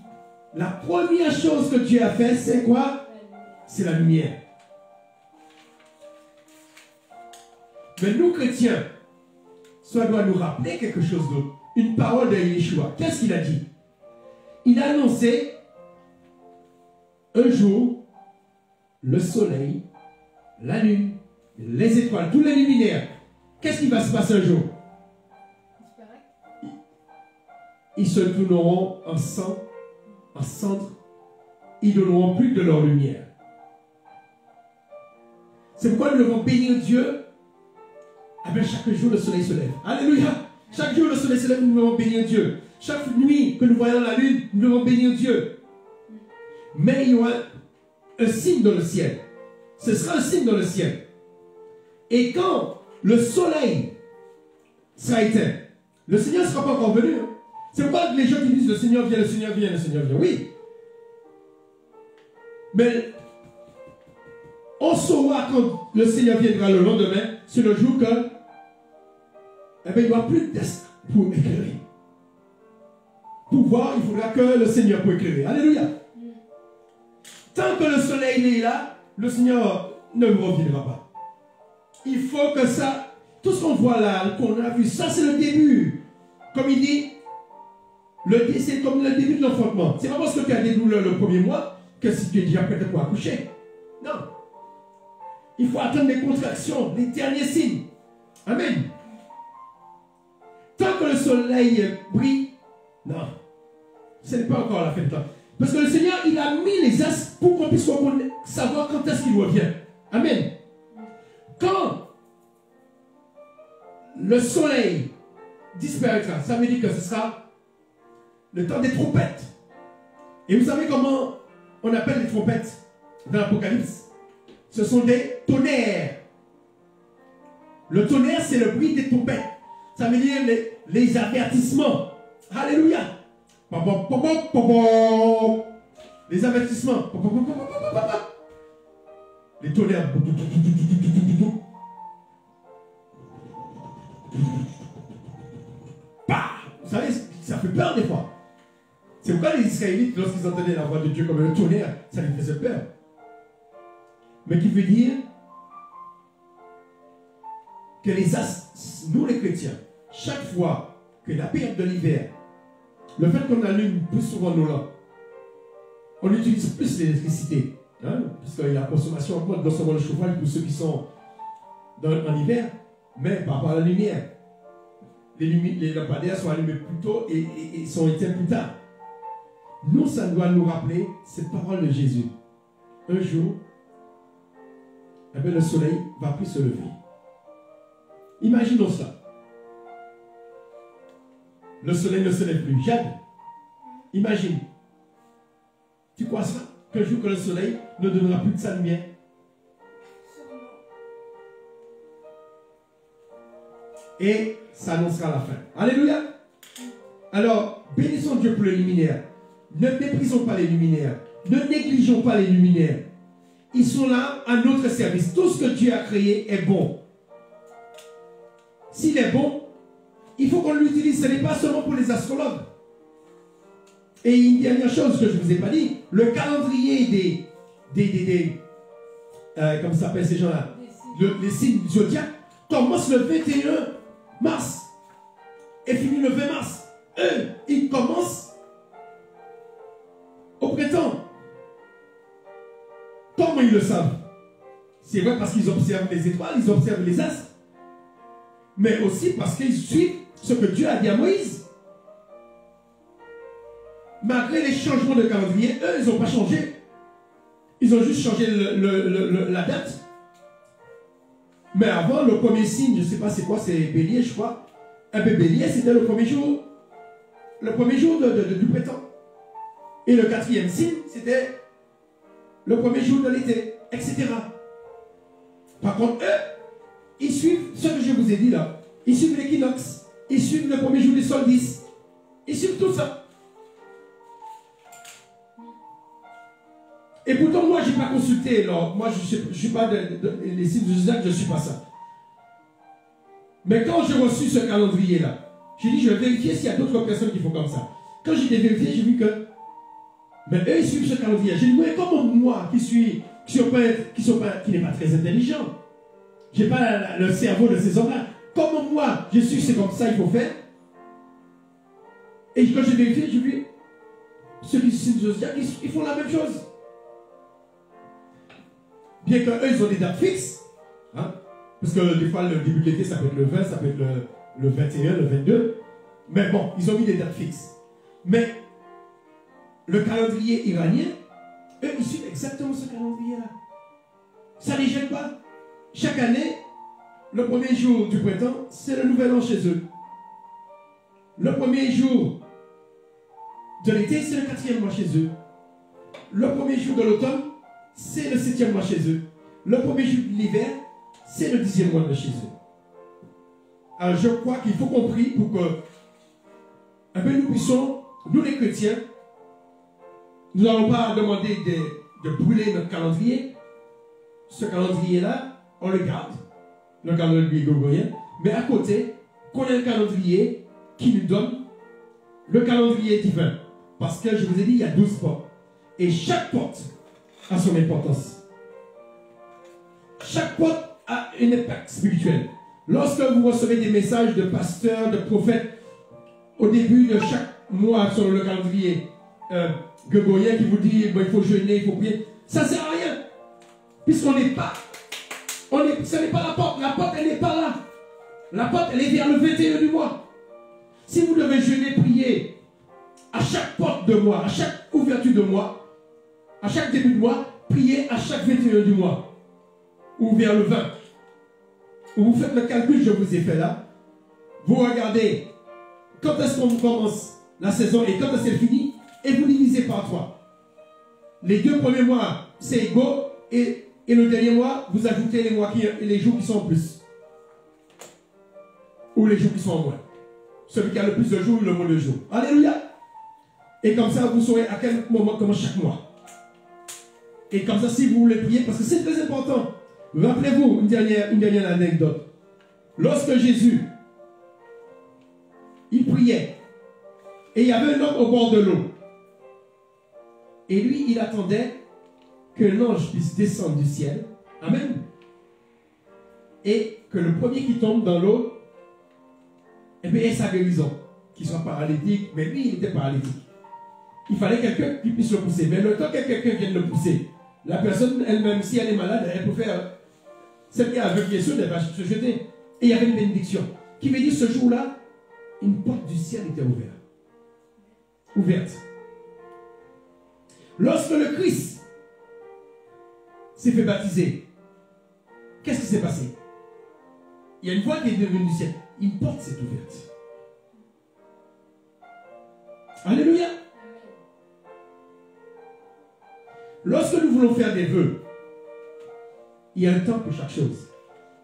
la première chose que Dieu a fait, c'est quoi? C'est la lumière. Mais nous, chrétiens, ça doit nous rappeler quelque chose d'autre. Une parole de Yeshua. Qu'est-ce qu'il a dit? Il a annoncé un jour, le soleil, la lune, les étoiles, tous les luminaires. Qu'est-ce qui va se passer un jour? Ils se tourneront en sang, en cendre. Ils ne donneront plus de leur lumière. C'est pourquoi nous devons bénir Dieu. Ah ben, chaque jour, le soleil se lève. Alléluia. Chaque jour, le soleil se lève, nous devons bénir Dieu. Chaque nuit que nous voyons la lune, nous devons bénir Dieu. Mais il y aura un signe dans le ciel. Ce sera un signe dans le ciel. Et quand le soleil sera éteint, le Seigneur ne sera pas encore venu. Hein. C'est pourquoi les gens qui disent le Seigneur vient, le Seigneur vient, le Seigneur vient. Oui. Mais on saura quand le Seigneur viendra le lendemain, c'est le jour que eh bien, il n'y aura plus d'est pour éclairer. Pour voir, il faudra que le Seigneur pour éclairer. Alléluia. Tant que le soleil est là, le Seigneur ne reviendra pas. Il faut que ça, tout ce qu'on voit là, qu'on a vu, ça c'est le début. Comme il dit, c'est comme le début de l'enfantement. C'est pas parce que tu as des douleurs le premier mois que si tu es déjà prêt pour accoucher. Non. Il faut attendre les contractions, les derniers signes. Amen. Tant que le soleil brille, non. Ce n'est pas encore la fin de temps. Parce que le Seigneur, il a mis les astres pour qu'on puisse savoir quand est-ce qu'il revient. Amen. Quand le soleil disparaîtra, ça veut dire que ce sera le temps des trompettes. Et vous savez comment on appelle les trompettes dans l'Apocalypse? Ce sont des tonnerres. Le tonnerre, c'est le bruit des trompettes. Ça veut dire les avertissements. Alléluia. Les avertissements. Les tonnerres. Vous savez, ça fait peur des fois. C'est pourquoi les Israélites, lorsqu'ils entendaient la voix de Dieu comme un tonnerre, ça les faisait peur. Mais qui veut dire que les astres, nous les chrétiens, chaque fois que la période de l'hiver, le fait qu'on allume plus souvent nos lampes, on utilise plus l'électricité, hein, puisque la consommation augmente, non seulement le chauffage pour ceux qui sont en hiver, mais par rapport à la lumière. Les lampadaires sont allumés plus tôt et sont éteints plus tard. Nous, ça doit nous rappeler cette parole de Jésus. Un jour, eh bien, le soleil ne va plus se lever. Imaginons ça. Le soleil ne se lève plus. Jade, imagine. Tu crois ça? Qu'un jour que le soleil ne donnera plus de sa lumière? Et ça annoncera la fin. Alléluia. Alors, bénissons Dieu pour les luminaires. Ne méprisons pas les luminaires. Ne négligeons pas les luminaires. ils sont là à notre service. Tout ce que Dieu a créé est bon. S'il est bon, il faut qu'on l'utilise. Ce n'est pas seulement pour les astrologues. Et une dernière chose que je ne vous ai pas dit, le calendrier comment s'appellent ces gens-là, les signes du zodiaque, commence le 21 mars et finit le 20 mars. Eux, ils commencent au printemps. Comment ils le savent? C'est vrai parce qu'ils observent les étoiles, ils observent les astres, mais aussi parce qu'ils suivent ce que Dieu a dit à Moïse. Malgré les changements de calendrier, eux, ils n'ont pas changé. Ils ont juste changé la date. Mais avant, le premier signe, je ne sais pas c'est quoi, c'est Bélier, je crois. Un peu Bélier, c'était le premier jour du printemps. Et le quatrième signe, c'était le premier jour de l'été, etc. Par contre, eux, ils suivent ce que je vous ai dit là. Ils suivent l'équinoxe. Ils suivent le premier jour du solstice. Ils suivent tout ça. Et pourtant, moi, je n'ai pas consulté. Alors, moi, je ne suis pas les signes de zodiaque, je ne suis pas ça. Mais quand j'ai reçu ce calendrier-là, j'ai dit, je vais vérifier s'il y a d'autres personnes qui font comme ça. Quand j'ai vérifié, j'ai vu que mais eux, ils suivent ce calendrier. J'ai dit, mais comment moi, qui n'est pas très intelligent, je n'ai pas le cerveau de ces hommes-là, comment moi, je suis, c'est comme ça, il faut faire. Et quand j'ai vérifié, j'ai vu ceux qui suivent le zodiaque, ils font la même chose. Bien qu'eux, ils ont des dates fixes. Hein, parce que des fois, le début de l'été, ça peut être le 20, ça peut être le 21, le 22. Mais bon, ils ont mis des dates fixes. Mais le calendrier iranien, eux, ils suivent exactement ce calendrier-là. Ça ne les gêne pas. Chaque année, le premier jour du printemps, c'est le nouvel an chez eux. Le premier jour de l'été, c'est le 4e mois chez eux. Le premier jour de l'automne, c'est le 7e mois chez eux. Le premier jour de l'hiver, c'est le 10e mois de chez eux. Alors je crois qu'il faut qu'on prie pour que nous puissions, nous les chrétiens, nous n'allons pas demander de brûler notre calendrier. Ce calendrier-là, on le garde, le calendrier grégorien, mais à côté, qu'on ait un calendrier qui nous donne le calendrier divin. Parce que je vous ai dit, il y a 12 portes. Et chaque porte a son importance. Chaque porte a un impact spirituel. Lorsque vous recevez des messages de pasteurs, de prophètes, au début de chaque mois sur le calendrier grégorien qui vous dit il faut jeûner, il faut prier, ça ne sert à rien. Puisqu'on n'est pas, ce n'est pas la porte. La porte, elle n'est pas là. La porte, elle est vers le 21 du mois. Si vous devez jeûner, prier à chaque porte de mois, à chaque ouverture de mois, à chaque début de mois, priez à chaque 21 du mois. Ou vers le 20. Ou vous faites le calcul que je vous ai fait là. Vous regardez quand est-ce qu'on commence la saison et quand est-ce qu'elle finit. Et vous divisez par 3. Les 2 premiers mois, c'est égaux. Et le dernier mois, vous ajoutez les jours qui sont en plus. Ou les jours qui sont en moins. Celui qui a le plus de jours ou le moins de jours. Alléluia. Et comme ça, vous saurez à quel moment commence chaque mois. Et comme ça, si vous voulez prier, parce que c'est très important. Rappelez-vous une dernière anecdote. Lorsque Jésus, il priait, et il y avait un homme au bord de l'eau. Et lui, il attendait qu'un ange puisse descendre du ciel. Amen. Et que le premier qui tombe dans l'eau, eh bien, ait sa guérison. Qu'il soit paralytique, mais lui, il était paralytique. Il fallait quelqu'un qui puisse le pousser. Mais le temps que quelqu'un vienne le pousser, la personne elle-même, si elle est malade, elle peut faire. Celle qui est aveugle, bien sûr, elle va se jeter. Et il y avait une bénédiction. Qui veut dire ce jour-là, une porte du ciel était ouverte. Lorsque le Christ s'est fait baptiser, qu'est-ce qui s'est passé? Il y a une voix qui est devenue du ciel. Une porte s'est ouverte. Alléluia. Lorsque nous voulons faire des vœux, il y a un temps pour chaque chose.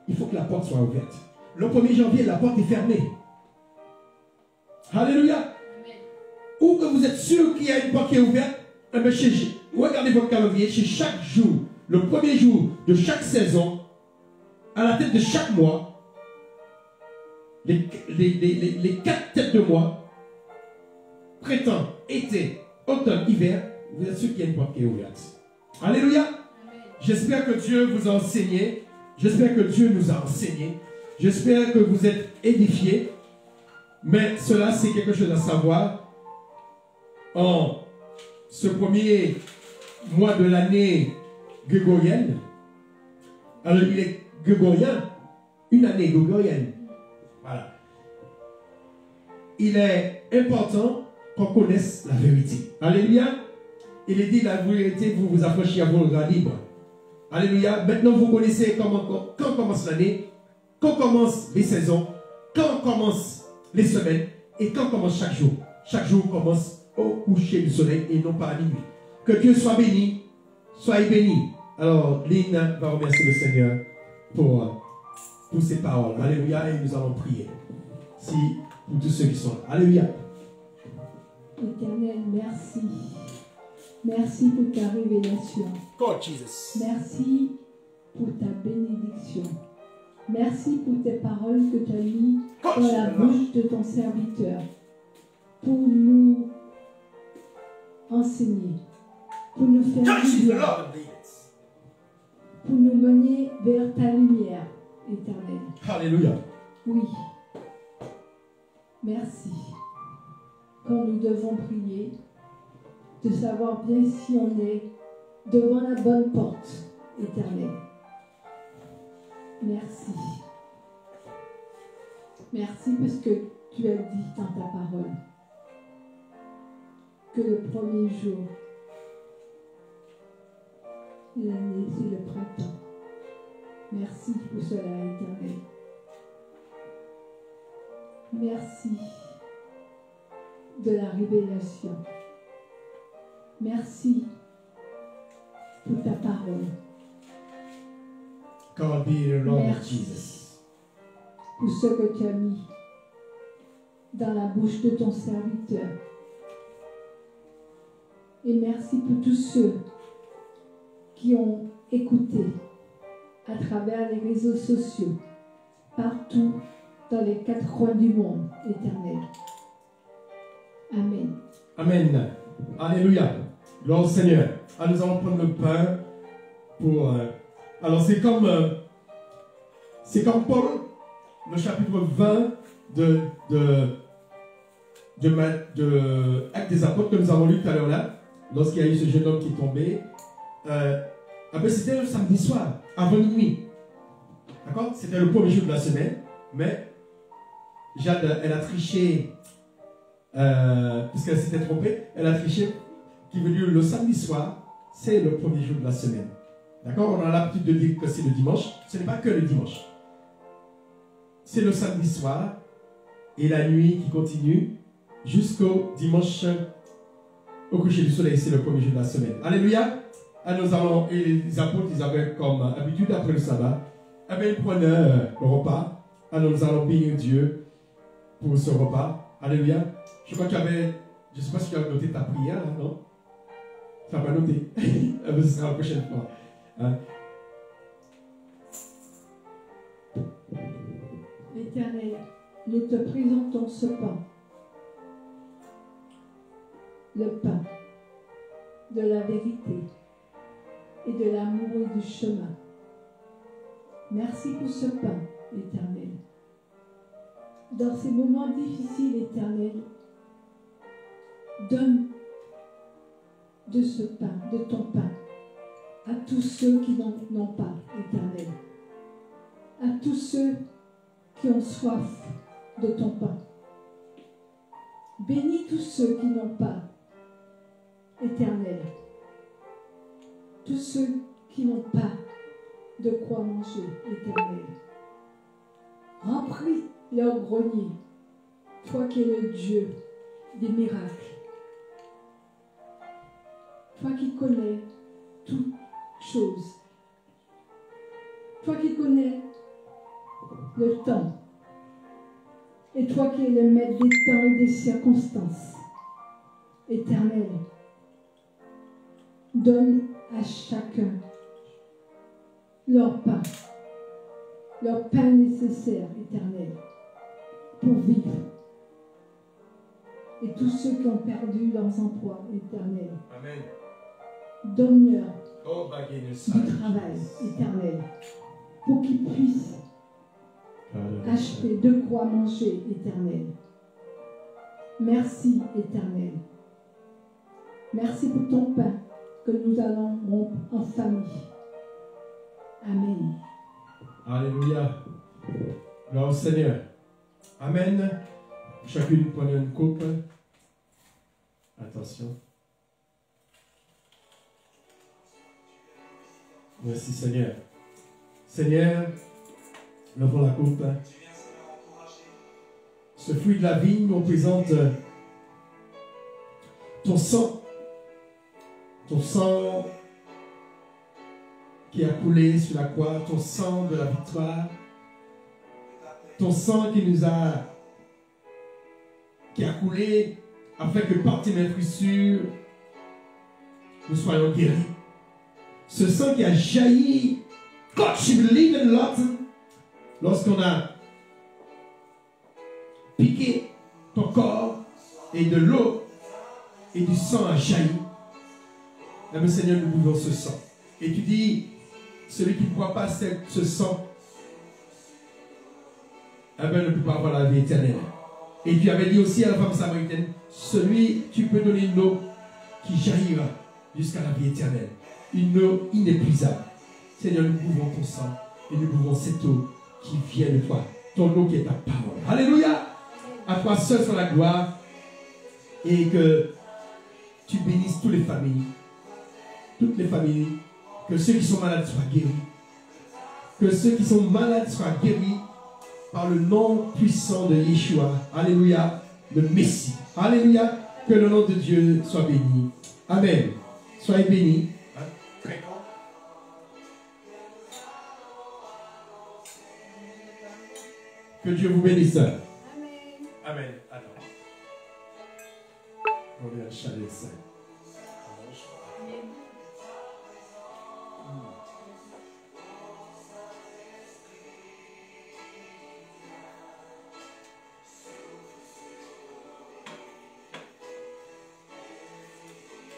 Il faut que la porte soit ouverte. Le 1er janvier, la porte est fermée. Alléluia. Amen. Ou que vous êtes sûr qu'il y a une porte qui est ouverte, regardez votre calendrier, chez chaque jour le premier jour de chaque saison, à la tête de chaque mois, les 4 têtes de mois, printemps, été, automne, hiver, vous êtes sûr qu'il y a une porte qui est ouverte. Alléluia. J'espère que Dieu vous a enseigné. J'espère que Dieu nous a enseigné. J'espère que vous êtes édifiés. Mais cela, c'est quelque chose à savoir. En ce premier mois de l'année grégorienne, alors il est grégorien, une année grégorienne. Voilà. Il est important qu'on connaisse la vérité. Alléluia. Il est dit la vérité, vous vous affranchissez à vos droits libres. Alléluia. Maintenant, vous connaissez quand commence l'année, quand commencent les saisons, quand commencent les semaines et quand commence chaque jour. Chaque jour commence au coucher du soleil et non pas à minuit. Que Dieu soit béni. Soyez bénis. Alors, Lynn va remercier le Seigneur pour ces paroles. Alléluia. Et nous allons prier. Si pour tous ceux qui sont là. Alléluia. Éternel, merci. Merci pour ta révélation. God, Jesus. Merci pour ta bénédiction. Merci pour tes paroles que tu as mises dans la bouche de ton serviteur pour nous enseigner, pour nous faire vivre, pour nous mener vers ta lumière éternelle. Alléluia. Oui. Merci. Quand nous devons prier, de savoir bien si on est devant la bonne porte éternelle. Merci. Merci parce que tu as dit dans ta parole que le premier jour de l'année, c'est le printemps. Merci pour cela, éternel. Merci de la révélation. Merci pour ta parole. God be the Lord of Merci Jesus. pour ce que tu as mis dans la bouche de ton serviteur. Et merci pour tous ceux qui ont écouté à travers les réseaux sociaux, partout dans les 4 coins du monde, éternel. Amen. Amen. Alléluia. Gloire au Seigneur. Alors, nous allons prendre le pain pour... alors, c'est comme Paul, le chapitre 20 de Actes des Apôtres que nous avons lu tout à l'heure là, lorsqu'il y a eu ce jeune homme qui est tombé. C'était le samedi soir, avant minuit. D'accord? C'était le premier jour de la semaine, mais Jade, elle a triché, puisqu'elle s'était trompée, elle a triché, qui veut dire le samedi soir, c'est le premier jour de la semaine. D'accord? On a l'habitude de dire que c'est le dimanche. Ce n'est pas que le dimanche. C'est le samedi soir et la nuit qui continue jusqu'au dimanche au coucher du soleil. C'est le premier jour de la semaine. Alléluia. Et les apôtres, ils avaient comme habitude après le sabbat, ils prenaient le repas. Alors nous allons bénir Dieu pour ce repas. Alléluia. Je crois qu'il y avait, je ne sais pas si tu as noté ta prière, hein, non? Tu n'as pas noté. Ce sera la prochaine fois. Hein? Éternel, nous te présentons ce pain. Le pain de la vérité et de l'amour et du chemin. Merci pour ce pain, éternel. Dans ces moments difficiles, éternel, donne de ce pain, de ton pain, à tous ceux qui n'en ont pas, éternel. À tous ceux qui ont soif de ton pain. Bénis tous ceux qui n'ont pas, éternel. Tous ceux qui n'ont pas de quoi manger, éternel. Remplis leur grenier, toi qui es le Dieu des miracles. Toi qui connais toutes choses. Toi qui connais le temps. Et toi qui es le maître des temps et des circonstances. Éternel, donne à chacun leur pain nécessaire, Éternel, pour vivre. Et tous ceux qui ont perdu leurs emplois, Éternel, Amen. donne-leur Oh, bagay du travail, Éternel, pour qu'ils puissent acheter de quoi manger, Éternel. Merci, Éternel. Merci pour ton pain que nous allons rompre en famille. Amen. Alléluia. Gloire au Seigneur. Amen. Chacune prenez une coupe. Attention. Merci Seigneur. Seigneur, levons la coupe. Ce fruit de la vigne nous représente ton sang qui a coulé sur la croix, ton sang de la victoire, ton sang qui a coulé afin que par tes meurtrissures nous soyons guéris. Ce sang qui a jailli, God, you believe in lot, lorsqu'on a piqué ton corps et de l'eau et du sang a jailli. Mais Seigneur, nous buvons ce sang. Et tu dis, celui qui ne boit pas ce sang, eh bien, ne peut pas avoir la vie éternelle. Et tu avais dit aussi à la femme samaritaine, celui, tu peux donner une eau qui jaillira jusqu'à la vie éternelle. Une eau inépuisable. Seigneur, nous buvons ton sang et nous buvons cette eau qui vient de toi. Ton eau qui est ta parole. Alléluia. À toi seul soit la gloire et que tu bénisses toutes les familles. Toutes les familles. Que ceux qui sont malades soient guéris. Que ceux qui sont malades soient guéris par le nom puissant de Yeshua. Alléluia. Le Messie. Alléluia. Que le nom de Dieu soit béni. Amen. Soyez bénis. Que Dieu vous bénisse. Amen. Amen. Attends. On vient chaler ça.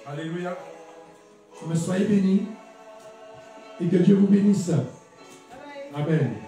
Alléluia. Mais soyez bénis et que Dieu vous bénisse. Amen.